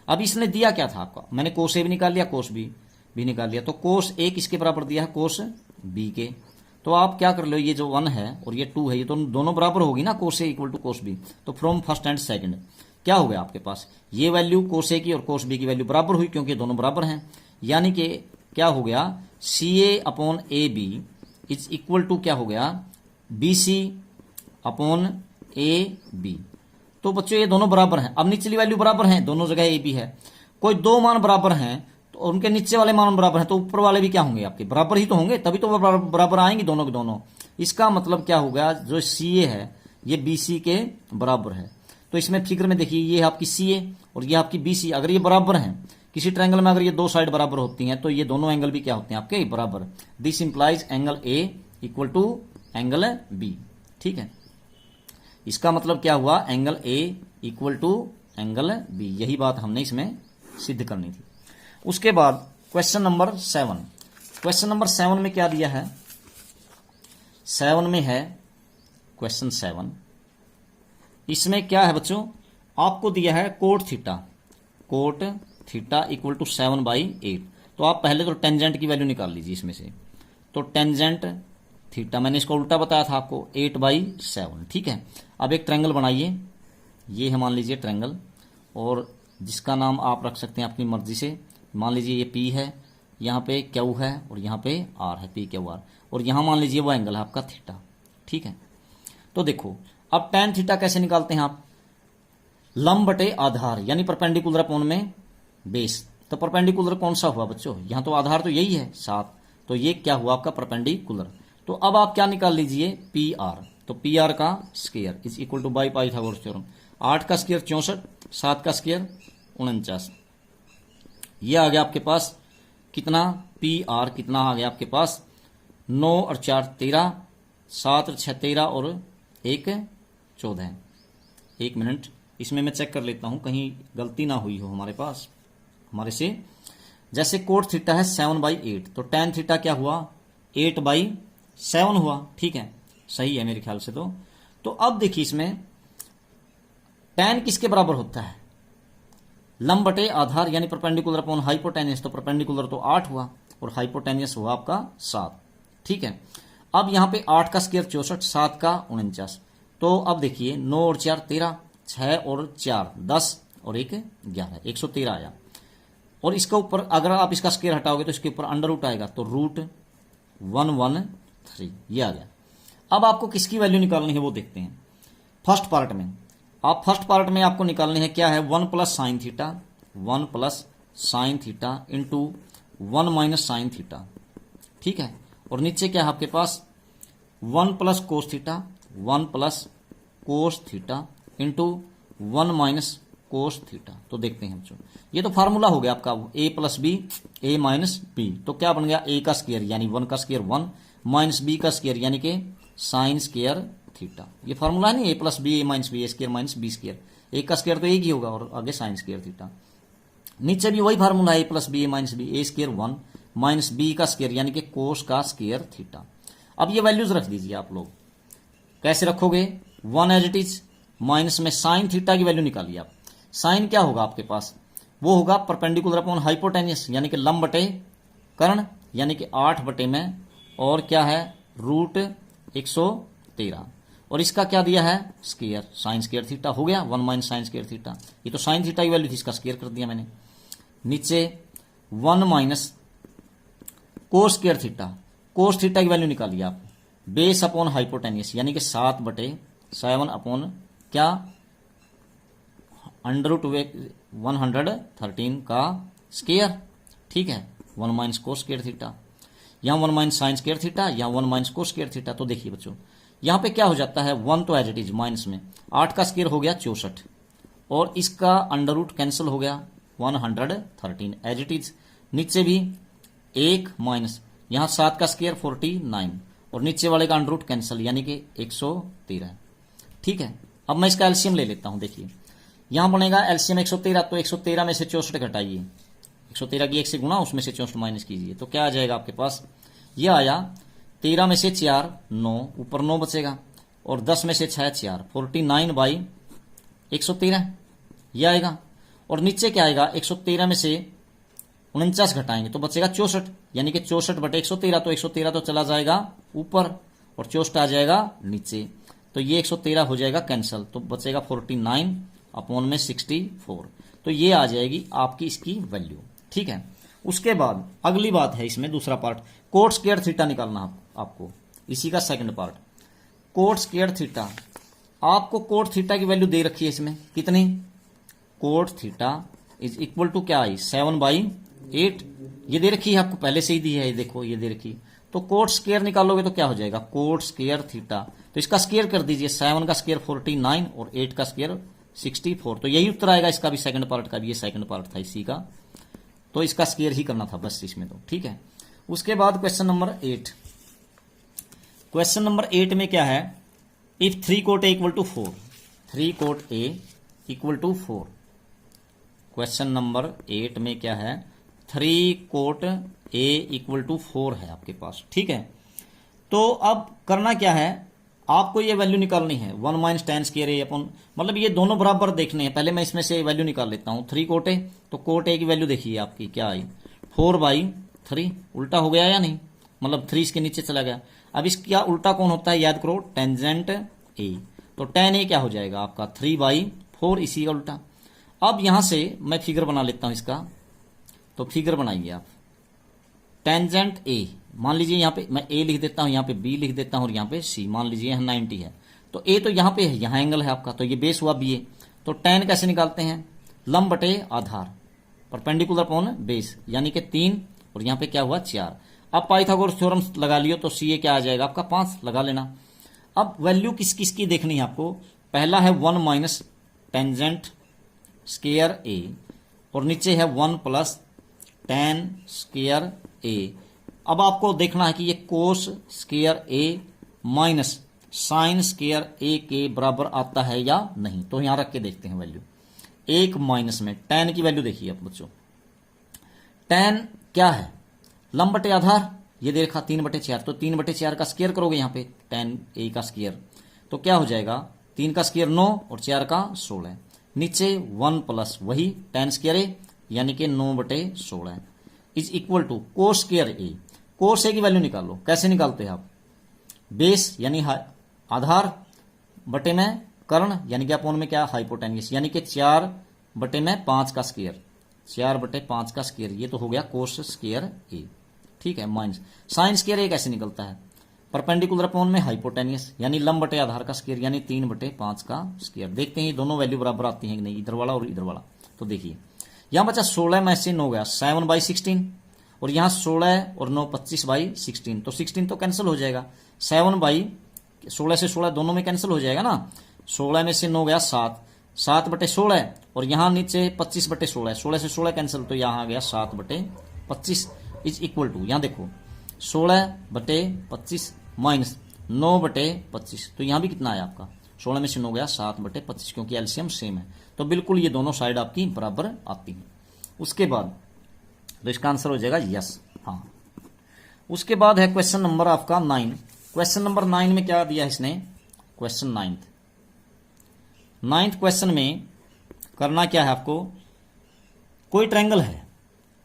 अब इसने दिया क्या था आपका, मैंने कोस ए भी निकाल लिया, कोस बी भी निकाल लिया। तो कोस ए किसके बराबर दिया है, कोस बी के। तो आप क्या कर लो, ये जो 1 है और ये 2 है, ये तो दोनों बराबर होगी ना, कोस a equal to cos B. तो फ्रॉम फर्स्ट एंड सेकंड क्या हो गया आपके पास, ये वैल्यू कोस ए की और कोस बी की वैल्यू बराबर हुई क्योंकि दोनों बराबर हैं। यानी कि क्या हो गया, c a upon a b is equal to क्या हो गया, B C upon a b. तो बच्चों ये दोनों बराबर हैं। अब निचली वैल्यू बराबर हैं, दोनों जगह ए बी है। कोई दो मान बराबर हैं तो उनके नीचे वाले मान बराबर हैं, तो ऊपर वाले भी क्या होंगे आपके, बराबर ही तो होंगे, तभी तो बराबर आएंगे दोनों के दोनों। इसका मतलब क्या हो गया, जो सी ए है ये बी सी के बराबर है। तो इसमें फिगर में देखिए, ये आपकी सी ए और ये आपकी बी सी, अगर ये बराबर हैं, किसी ट्रायंगल में अगर ये दो साइड बराबर होती हैं तो ये दोनों एंगल भी क्या होते हैं आपके, बराबर। This implies angle A equal to angle B. ठीक है, इसका मतलब क्या हुआ, angle A equal to angle B. यही बात हमने इसमें सिद्ध करनी थी। उसके बाद क्वेश्चन नंबर 7, क्वेश्चन नंबर 7 में क्या दिया है, 7 में है क्वेश्चन 7, इसमें क्या है बच्चों, आपको दिया है cot theta, cot theta equal to 7/8। तो आप पहले तो टेंजेंट की वैल्यू निकाल लीजिए इसमें से। तो टेंजेंट थीटा, मैंने इसको उल्टा बताया था आपको, 8/7। ठीक है, अब एक ट्रायंगल बनाइए, ये है मान लीजिए ट्रायंगल, और जिसका नाम आप रख सकते हैं अपनी मर्जी से। मान लीजिए ये पी है, यहाँ पे क्यू है और यहाँ पे आर है, पी क्यू आर, और यहाँ मान लीजिए वो एंगल है आपका थीटा। ठीक है, तो देखो अब टेन थीटा कैसे निकालते हैं आप, लंब बटे आधार यानी परपेंडिकुलर अपॉन में बेस तो परपेंडिकुलर कौन सा हुआ बच्चों? यहाँ तो आधार तो यही है 7, तो ये क्या हुआ आपका परपेंडिकुलर। तो अब आप क्या निकाल लीजिए, पी आर। तो पी आर का square is equal two by Pythagoras theorem, 8 का स्क्वायर 64, 7 का स्क्वायर 49। ये आ गया आपके पास कितना, पी आर कितना आ गया आपके पास, 9 और 4 13, 7 और 6 13 और 1 14। 1 मिनट, इसमें मैं चेक कर लेता हूं कहीं गलती ना हुई हो हमारे से। जैसे कोट थीटा है 7/8, तो टेन थीटा क्या हुआ, 8/7 हुआ। ठीक है, सही है मेरे ख्याल से। तो अब देखिए इसमें टेन किसके बराबर होता है, लंब बटे आधार यानी परपेंडिकुलर अपॉन हाइपोटेनियस। तो परपेंडिकुलर तो 8 हुआ और हाइपोटेनियस हुआ आपका 7। ठीक है, अब यहां पे 8 का स्क्वायर 64, 7 का 49। तो अब देखिए 9 और 4 13, 6 और 4 10 और 1 11, 113 आया। और इसके ऊपर अगर आप इसका स्क्वायर हटाओगे तो इसके ऊपर अंडर रूट आएगा, तो √113 ये आ गया। अब आपको किसकी वैल्यू निकालनी है वो देखते हैं। फर्स्ट पार्ट में आपको निकालनी है क्या है, 1 plus sine theta, 1 plus sine theta into 1 minus sine theta. ठीक है, और नीचे क्या है आपके पास 1 plus cos theta, 1 plus cos theta into 1 minus cos theta. तो देखते हैं बच्चों, ये तो फार्मूला हो गया आपका a plus B a minus B. तो क्या बन गया, a का स्क्वायर यानी 1 का स्क्वायर 1 माइनस b का स्क्वायर यानी कि साइन स्क्वायर थीटा। ये फार्मूला है नहीं, a plus B a minus B, a square minus B square. a का स्क्वायर तो एक ही होगा और आगे साइन स्क्वायर थीटा। नीचे भी वही फार्मूला है, a plus B a minus B, a square 1 minus b का स्क्वायर यानी कि कोस का स्क्वायर थीटा। अब ये वैल्यूज रख दीजिए आप लोग। कैसे रखोगे, 1 एज इट इज, माइनस में साइन थीटा की वैल्यू निकालिए आप। साइन क्या होगा आपके पास, वो होगा परपेंडिकुलर अपॉन हाइपोटेनियस यानी कि लंब बटे कर्ण यानी कि 8 बटे में और क्या है √113 और इसका क्या दिया है स्क्वायर, साइन स्क्वायर थीटा हो गया 1 माइनस साइन स्क्वायर थीटा। ये तो साइन थीटा की वैल्यू थी, इसका स्क्वायर कर दिया मैंने। नीचे 1 minus cos square theta, cos theta की वैल्यू निकालिए आप, बेस अपॉन हाइपोटेनियस यानी कि 7/7 अपॉन क्या √113 का स्क्वायर। ठीक है, 1 माइनस कोस स्क्वायर थीटा, यहाँ 1 माइनस साइन स्क्वायर थीटा, यहाँ 1 माइनस कोस स्क्वायर थीटा। तो देखिए बच्चों यहाँ पे क्या हो जाता है, 1 तो एज इट इज माइनस में 8 का स्क्वायर हो गया 64 और इसका अंडर रूट कैंसिल हो गया 113 एज इट इज। नीचे भी 1 माइनस यहाँ 7 का स्क्वायर 49 और नीचे वाले का अंडर रूट कैंसिल यानी कि 113। ठीक है, अब मैं इसका एलसीएम ले लेता हूं। देखिए यहां बनेगा एलसीएम 113, तो 113 में से 64 घटाइए, 113 की 1 से गुणा, उसमें से 64 माइनस कीजिए। तो क्या आ जाएगा आपके पास, ये आया 13 में से 4 9, ऊपर 9 बचेगा और 10 में से 6 4, 49/113 ये आएगा। और नीचे क्या आएगा, 113 में से 49 घटाएंगे तो बचेगा 64 यानी कि 64/113। तो 113 तो चला जाएगा ऊपर और 64 आ जाएगा नीचे, तो ये 113 हो जाएगा कैंसिल, तो बचेगा 49 अपॉन में 64। तो ये आ जाएगी आपकी इसकी वैल्यू। ठीक है, उसके बाद अगली बात है इसमें दूसरा पार्ट, कोट स्क्वायर थीटा निकालना आपको, इसी का second part cot square theta. आपको कोट थीटा की वैल्यू दे रखी है इसमें कितनी, cot theta is equal to क्या आई 7/8, ये दे रखी है आपको, पहले से ही दी है, ये देखो ये दे रखी। तो कोट स्क्वायर निकालोगे तो क्या हो जाएगा, कोट स्क्वायर थीटा, तो इसका स्क्वायर कर दीजिए, 7 का स्क्वायर 49 और 8 का स्क्वायर 64। तो यही उत्तर आएगा इसका भी, सेकंड पार्ट का भी, ये सेकंड पार्ट था इसी का, तो इसका स्क्वायर ही करना था बस इसमें तो। ठीक है, उसके बाद क्वेश्चन नंबर 8। क्वेश्चन नंबर 8 में क्या है, if 3 cot A equal to 4, 3 cot A equal to 4। Question number 8 में क्या है, 3 कोट ए इक्वल टू 4 है आपके पास। ठीक है, तो अब करना क्या है, आपको ये वैल्यू निकालनी है 1 माइनस टेन स्क्वायर ए अपन, मतलब ये दोनों बराबर देखने हैं। पहले मैं इसमें से वैल्यू निकाल लेता हूं, 3 कोट ए, तो कोट ए की वैल्यू देखिए आपकी क्या आई 4/3, उल्टा हो गया या नहीं, मतलब 3 इसके नीचे चला गया। अब इसका उल्टा कौन होता है याद करो, टेंजेंट ए, तो टेन ए क्या हो जाएगा आपका 3/4, इसी का उल्टा। अब यहां से मैं फिगर बना लेता हूं इसका, तो फिगर बनाइए आप, टेंजेंट ए, मान लीजिए यहाँ पे मैं ए लिख देता हूं, यहाँ पे बी लिख देता हूं और यहाँ पे सी, मान लीजिए यहाँ 90 है, तो ए तो यहाँ पे है, यहाँ एंगल है आपका, तो ये बेस हुआ बी ए। तो टेन कैसे निकालते हैं, लंब बटे आधार, परपेंडिकुलर अपॉन बेस, यानी कि 3 और यहाँ पे क्या हुआ 4। अब पाइथागोरस थ्योरम लगा लियो तो सी ए क्या आ जाएगा आपका 5 लगा लेना। अब वैल्यू किस किस की देखनी है आपको। पहला है 1 माइनस टेंजेंट स्क्वायर ए और नीचे है 1 प्लस टेन स्क्वायर ए। अब आपको देखना है कि ये कोस स्क्वायर ए माइनस साइन स्क्वायर ए के बराबर आता है या नहीं। तो यहां रख के देखते हैं वैल्यू। एक माइनस में टेन की वैल्यू देखिए अब बच्चों, टेन क्या है लंब बटे आधार, ये देखा 3/4, तो 3/4 का स्क्वायर करोगे यहाँ पे टेन ए का स्क्वायर तो क्या हो जाएगा 3 का स्क्वायर 9 और 4 का 16। नीचे 1 प्लस वही टेन स्क्वायर ए यानी कि 9/16 is equal to cos square a. Cos a की वैल्यू निकालो, कैसे निकालते हैं आप, बेस यानी आधार बटे में कर्ण यानी कि अपॉन में क्या हाइपोटेन्यूस यानी कि 4/5 का स्क्वायर, 4/5 का स्क्वायर, ये तो हो गया कोस स्क्वायर ए। ठीक है, माइनस साइन स्क्वायर ए कैसे निकलता है, परपेंडिकुलर अपॉन में हाइपोटेन्यूस यानी लंब बटे आधार का स्क्वायर यानी 3/5 का स्क्वायर। देखते हैं ये दोनों वैल्यू बराबर आती हैं कि नहीं, इधर वाला और इधर वाला। तो देखिए यहां बचा 16 में से 9 गया 7/16 और यहां 16 और 9 25/16, तो 16 तो कैंसिल हो जाएगा, 7/16 से 16 दोनों में कैंसिल हो जाएगा ना। 16 में से 9 गया 7, 7/16 और यहां नीचे 25/16, 16 से 16 कैंसिल तो यहां आ गया 7/25 इज इक्वल टू, यहां देखो 16/25 माइनस 9/25, तो यहां भी कितना आया आपका 16 में से 9 गया 7/25 क्योंकि एलसीएम सेम है। तो बिल्कुल ये दोनों साइड आपकी बराबर आती हैं। उसके बाद तो इसका आंसर हो जाएगा यस, हाँ। उसके बाद है क्वेश्चन नंबर आपका 9। क्वेश्चन नंबर 9 में क्या दिया इसने, क्वेश्चन 9th क्वेश्चन में करना क्या है आपको, कोई ट्रायंगल है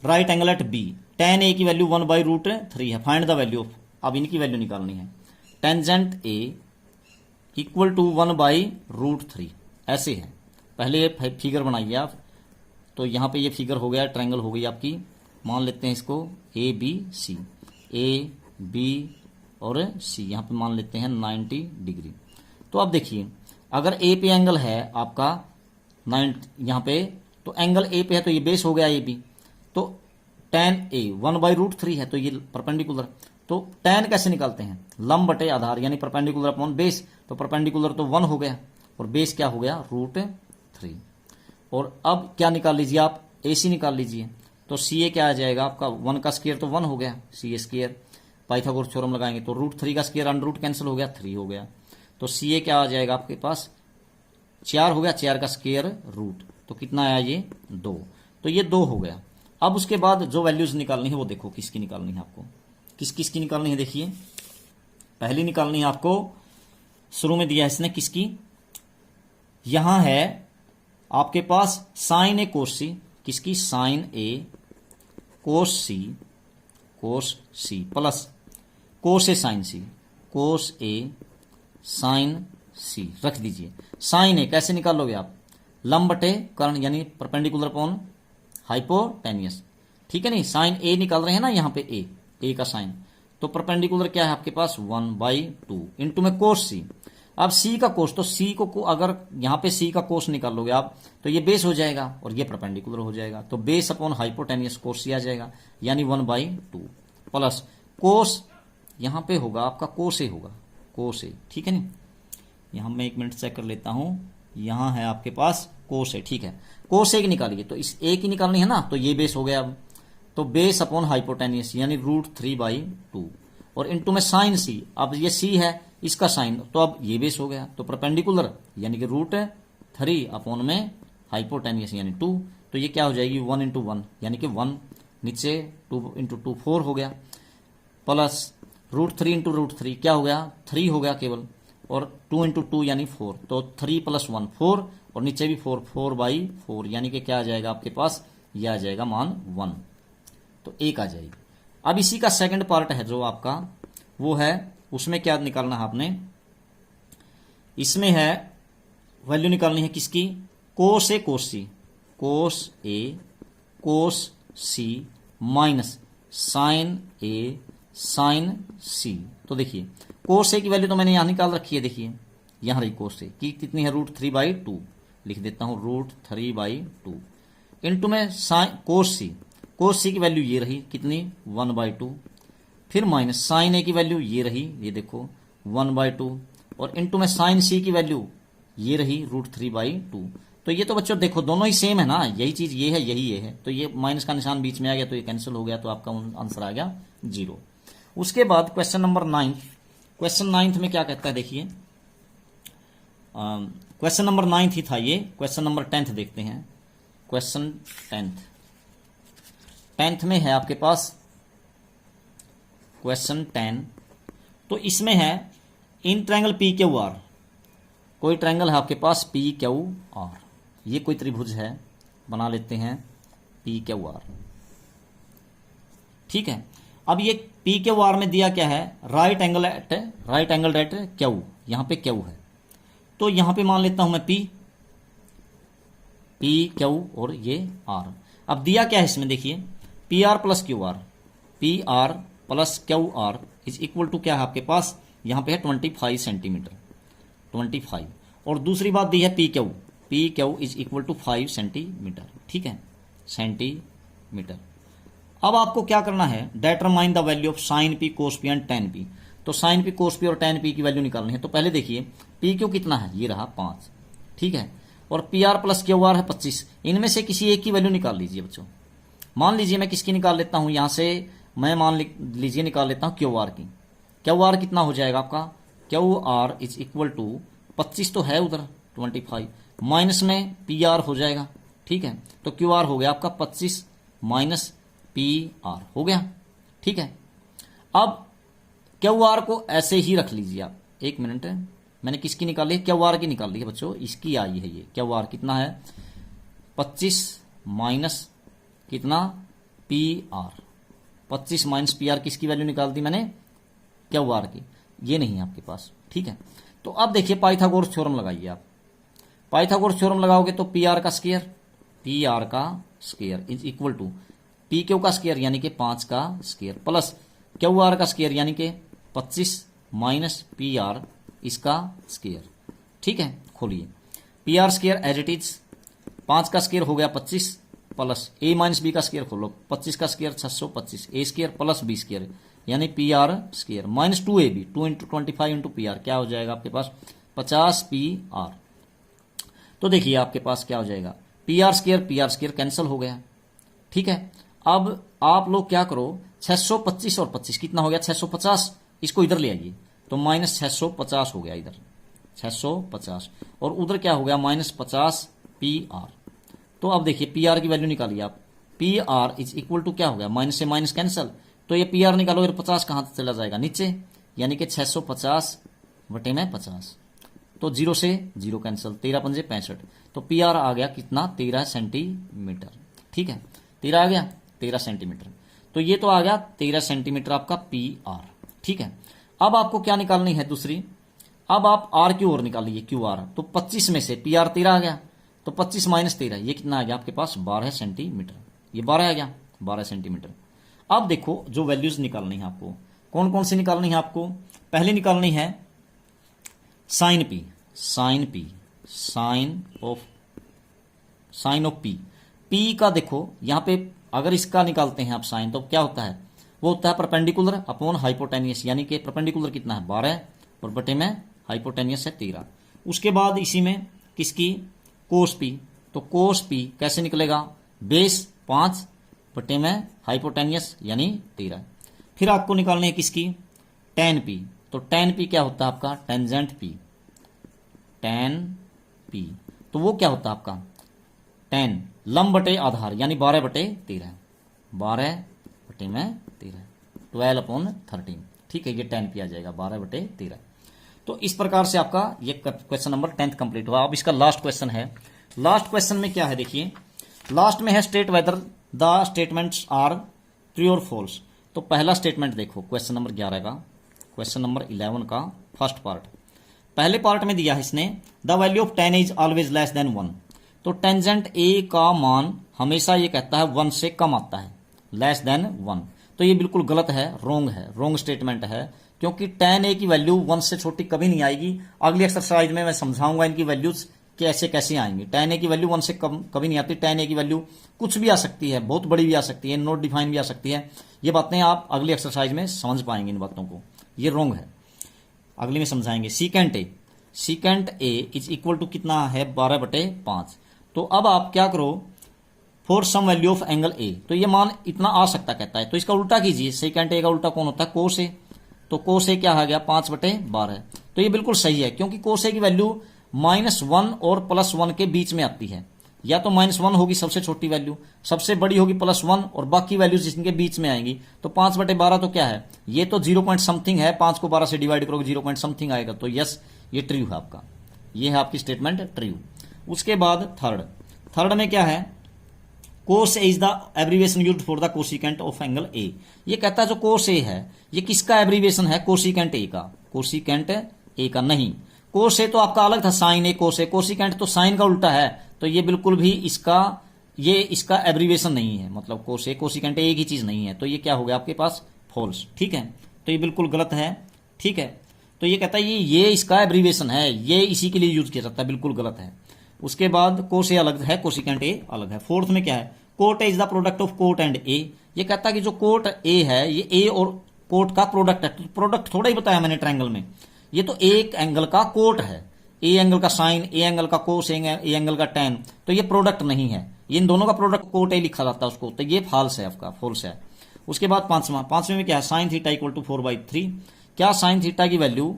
right angle at B, tan A की वैल्यू 1/√3 है, फाइंड द वैल्यू ऑफ, अब इनकी वैल्यू निकालनी है। टेंजेंट ए इक्वल टू 1/√3 ऐसे है। पहले ये फिगर बनाइए आप, तो यहां पे ये फिगर हो गया ट्रायंगल हो गई आपकी, मान लेते हैं इसको ए बी सी, ए बी और सी, यहां पे मान लेते हैं 90 डिग्री। तो अब देखिए अगर ए पे एंगल है आपका 90 यहां पे, तो एंगल ए पे है तो ये बेस हो गया ए बी, तो tan ए 1/√3 है तो ये परपेंडिकुलर, तो tan कैसे निकालते हैं, लंब बटे आधार यानी परपेंडिकुलर अपॉन बेस, तो परपेंडिकुलर तो 1 हो गया और बेस क्या हो गया √3। और अब क्या निकाल लीजिए आप, AC निकाल लीजिए, तो CA क्या आ जाएगा आपका 1 का स्क्वायर तो 1 हो गया CA स्क्वायर, पाइथागोरस थ्योरम लगाएंगे तो √3 का स्क्वायर अंडर रूट कैंसिल हो गया 3 हो गया, तो CA क्या आ जाएगा आपके पास 4 हो गया, 4 का स्क्वायर रूट, तो कितना आया ये 2, तो ये 2 हो गया। अब उसके बाद जो वैल्यूज निकालनी है वो देखो किसकी निकालनी है आपको, किस किस की निकालनी है, देखिए पहली निकालनी है आपको, शुरू में दिया है इसने किसकी, यहां है आपके पास साइन ए कोस सी, किसकी साइन ए कोस सी प्लस कोस ए साइन सी, कोस ए साइन सी रख दीजिए। साइन ए कैसे निकालोगे आप, लंब बटे कर्ण यानी परपेंडिकुलर अपॉन हाइपोटेन्यूस, ठीक है नहीं, साइन ए निकाल रहे हैं ना यहाँ पे ए का साइन, तो परपेंडिकुलर क्या है आपके पास 1/2 इंटू में कोस सी। अब सी का कोस, तो सी को अगर यहाँ पे सी का कोस निकालोगे आप तो ये बेस हो जाएगा और ये परपेंडिकुलर हो जाएगा, तो बेस अपॉन हाइपोटेन्यूस कोस सी आ जाएगा यानी 1/2 प्लस कोस यहाँ पे होगा आपका कोस ए होगा, कोस ए, ठीक है नहीं, यहाँ मैं 1 मिनट चेक कर लेता हूं, यहाँ है आपके पास कोस ए, ठीक है, कोस ए की निकालिए, तो इस ए की निकालनी है ना, तो ये बेस हो गया अब, तो बेस अपॉन हाइपोटेन्यूस यानी √3/2 और इंटू में साइन सी, अब ये सी है इसका साइन, तो अब ये बेस हो गया, तो परपेंडिकुलर यानी कि √3 अपॉन में हाइपोटेन्यूस यानी 2, तो ये क्या हो जाएगी 1 × 1 यानी कि 1, नीचे 2 × 2 4 हो गया, प्लस √3 × √3 क्या हो गया 3 हो गया केवल, और 2 × 2 यानी 4, तो 3 + 1 4 और नीचे भी 4, 4/4 यानी कि क्या आ जाएगा आपके पास, यह आ जाएगा मान 1, तो 1 आ जाएगी। अब इसी का सेकंड पार्ट है जो आपका वो है, उसमें क्या निकालना है आपने, इसमें है वैल्यू निकालनी है किसकी, कोस ए कोस सी माइनस साइन ए साइन सी। तो देखिए कोस ए की वैल्यू तो मैंने यहां निकाल रखी है, देखिए यहां रही कोस ए की कितनी है √3/2, लिख देता हूं √3/2 इनटू में साइन कोस सी की वैल्यू ये रही कितनी 1/2, फिर माइनस साइन ए की वैल्यू ये रही, ये देखो 1/2, और इनटू में साइन सी की वैल्यू ये रही √3/2। तो ये तो बच्चों देखो दोनों ही सेम है ना, यही चीज ये है, यही ये है, तो ये माइनस का निशान बीच में आ गया तो ये कैंसिल हो गया, तो आपका आंसर आ गया 0। उसके बाद क्वेश्चन नंबर 9, क्वेश्चन 9 में क्या कहता है देखिए, क्वेश्चन नंबर 9 ही था ये, क्वेश्चन नंबर 10 देखते हैं। क्वेश्चन 10 में है आपके पास क्वेश्चन 10, तो इसमें है in triangle P Q R, कोई ट्रायंगल है आपके पास पी क्यू आर, ये कोई त्रिभुज है, बना लेते हैं पी क्यू आर, ठीक है। अब ये पी क्यू आर में दिया क्या है, राइट एंगल एट क्यू, यहां पे क्यू है, तो यहां पे मान लेता हूं मैं पी क्यू और ये आर। अब दिया क्या है इसमें देखिए, P R plus Q R, P R plus Q R is equal to क्या है आपके पास, यहां पे है 25 सेंटीमीटर, 25, और दूसरी बात दी है P Q is equal to 5 centimetre, ठीक है, सेंटीमीटर। अब आपको क्या करना है, determine the value of sine P cos P and tan P, तो साइन पी कोस पी और टेन पी की वैल्यू निकालनी है। तो पहले देखिए पी क्यू कितना है, ये रहा 5, ठीक है, और P R plus Q are है 25, इनमें से किसी एक की वैल्यू निकाल लीजिए बच्चों। मान लीजिए मैं किसकी निकाल लेता हूं, यहां से मैं मान लीजिए निकाल लेता हूं क्यू आर की। क्यू आर कितना हो जाएगा आपका, Q R is equal to 25 तो है उधर 25, माइनस में पी आर हो जाएगा, ठीक है, तो क्यू आर हो गया आपका 25 माइनस पी आर हो गया, ठीक है। अब क्यू आर को ऐसे ही रख लीजिए आप, एक मिनट, मैंने किसकी निकाली है, क्यू आर की निकाल ली है बच्चों, इसकी आई है ये, क्यू आर कितना है 25 माइनस कितना P R, 25 minus P are किसकी वैल्यू निकाल दी मैंने, क्यू आर की, ये नहीं है आपके पास, ठीक है। तो अब देखिए पाइथागोरस थ्योरम लगाइए आप, पाइथागोरस थ्योरम लगाओगे तो पी आर का square is equal to P Q का स्क्वायर यानी कि 5 का स्क्वायर प्लस क्यू आर का स्क्वायर यानी कि 25 माइनस पी आर इसका स्क्वायर, ठीक है। खोलिए P R square as it is, 5 का स्क्वायर हो गया 25 प्लस ए माइनस बी का स्क्वायर खोलो, 25 का square 625, A square plus B square यानी P R square minus 2ab, 2 into 25 into P R, क्या हो जाएगा आपके पास 50 पी आर। तो देखिए आपके पास क्या हो जाएगा, पी आर स्क्वायर कैंसिल हो गया, ठीक है। अब आप लोग क्या करो, 625 और 25 कितना हो गया 650, इसको इधर ले आइए, तो माइनस 650 हो गया इधर 650, और उधर क्या हो गया माइनस 50 पी आर। तो अब देखिए पी आर की वैल्यू निकालिए आप, P R is equal to क्या हो गया, माइनस से माइनस कैंसिल, तो ये पी आर निकालो, 50 कहां चला जाएगा नीचे, यानी कि 650 बटे में 50, तो 0 से 0 कैंसिल, 13 पंजे 65, तो पी आर आ गया कितना 13 सेंटीमीटर, ठीक है, 13 आ गया 13 सेंटीमीटर, तो ये तो आ गया 13 सेंटीमीटर आपका पी आर, ठीक है। अब आपको क्या निकालनी है दूसरी, अब आप आर की ओर निकालिए क्यू आर, तो 25 में से पी आर 13 आ गया, तो 25 माइनस 13 ये कितना आ गया आपके पास 12 सेंटीमीटर, ये 12 आ गया 12 सेंटीमीटर। अब देखो जो वैल्यूज निकालनी है आपको, कौन कौन सी निकालनी है आपको, पहले निकालनी है साइन ऑफ पी का देखो यहां पे अगर इसका निकालते हैं आप साइन, तो क्या होता है, वो होता है परपेंडिकुलर अपॉन हाइपोटेनियस, यानी कि परपेंडिकुलर कितना है 12 और बटे में हाइपोटेनियस है 13। उसके बाद इसी में किसकी कोस पी, तो कोस पी कैसे निकलेगा, बेस 5 बटे में हाइपोटेनियस यानी 13। फिर आपको निकालने है किसकी टेन पी, तो टेन पी क्या होता है आपका टेंजेंट पी, तो वो क्या होता है आपका 10 लंब बटे आधार यानी 12 बटे 13, 12 बटे में 13, 12/13, ठीक है, ये 10 पी आ जाएगा 12 बटे 13। तो इस प्रकार से आपका ये क्वेश्चन नंबर 10 कंप्लीट हुआ। अब इसका लास्ट क्वेश्चन है, लास्ट क्वेश्चन में क्या है देखिए, लास्ट में है state whether the statements are true और फॉल्स। तो पहला स्टेटमेंट देखो क्वेश्चन नंबर 11 का, क्वेश्चन नंबर 11 का फर्स्ट पार्ट, पहले पार्ट में दिया है इसने the value of ten is always less than 1, तो टेंजेंट ए का मान हमेशा ये कहता है 1 से कम आता है, लेस देन 1, तो ये बिल्कुल गलत है, रोंग स्टेटमेंट है, क्योंकि टेन ए की वैल्यू 1 से छोटी कभी नहीं आएगी। अगली एक्सरसाइज में मैं समझाऊंगा इनकी वैल्यूज कैसे कैसे आएंगे। tan a की वैल्यू 1 से कम कभी नहीं आती। tan a की वैल्यू कुछ भी आ सकती है, बहुत बड़ी भी आ सकती है, नॉट डिफाइन भी आ सकती है। ये बातें आप अगली एक्सरसाइज में समझ पाएंगे इन बातों को, ये रॉन्ग है, अगली में समझाएंगे। Secant A is equal to कितना है 12/5। तो अब आप क्या करो, for some value of angle A, तो ये मान इतना आ सकता कहता है, तो इसका उल्टा कीजिए। सेकेंड ए का उल्टा कौन होता है, कोस ए। तो कोस ए क्या आ गया 5/12। तो ये बिल्कुल सही है, क्योंकि कोस ए की वैल्यू -1 और +1 के बीच में आती है। या तो -1 होगी सबसे छोटी वैल्यू, सबसे बड़ी होगी +1, और बाकी वैल्यूज जिनके बीच में आएंगी। तो 5/12 तो क्या है, ये तो 0 पॉइंट समथिंग है, 5 को 12 से डिवाइड करोगे 0 पॉइंट समथिंग आएगा। तो यस, ये ट्रू है आपका, ये है आपकी स्टेटमेंट ट्रू। उसके बाद थर्ड में क्या है, cos a is the abbreviation used for the cosecant of angle a. ये कहता है जो कोस ए है ये किसका एब्रीविएशन है, कोसिकेंट ए का, कोसिकेंट ए का नहीं। कोस ए तो आपका अलग था, साइन ए कोस ए, कोसिकेंट तो साइन का उल्टा है, तो ये बिल्कुल भी इसका एब्रीविएशन नहीं है, मतलब कोस ए कोसिकेंट ए एक ही चीज नहीं है। तो ये क्या हो गया आपके पास, फॉल्स। ठीक है, तो ये बिल्कुल गलत है। ठीक है, तो ये कहता है ये इसका एब्रीविएशन है, ये इसी के लिए यूज किया जाता है, बिल्कुल गलत है। उसके बाद कोस ए अलग है, कोसिकेंट ए अलग है। फोर्थ में क्या है, cot a is the product of cot and a. ये कहता है कि जो कोट ए है ये ए और कोट का प्रोडक्ट है। तो प्रोडक्ट थोड़ा ही बताया मैंने ट्रायंगल में, ये तो एक एंगल का कोट है, ए एंगल का साइन, ए एंगल का कोस, ए एंगल का टैन, तो ये प्रोडक्ट नहीं है। ये इन दोनों का प्रोडक्ट कोट ए लिखा जाता है उसको, तो ये फॉल्स है आपका, फॉल्स है। उसके बाद पांचवें में क्या है, साइन थीटा इक्वल टू 4/3। क्या साइन थीटा की वैल्यू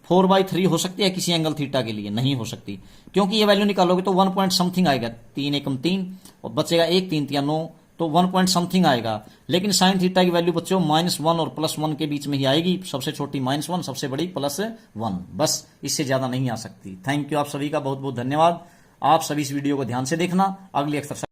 4/3 हो सकती है किसी एंगल थीटा के लिए? नहीं हो सकती, क्योंकि ये वैल्यू निकालोगे तो 1 पॉइंट समथिंग आएगा, 3 एकम 3 और बचेगा 1 3 3 9, तो 1 पॉइंट समथिंग आएगा। लेकिन साइन थीटा की वैल्यू बच्चों -1 और +1 के बीच में ही आएगी, सबसे छोटी -1, सबसे बड़ी +1, बस इससे ज्यादा नहीं आ सकती। थैंक यू, आप सभी का बहुत बहुत धन्यवाद। आप सभी इस वीडियो को ध्यान से देखना। अगली एक्सरसाइज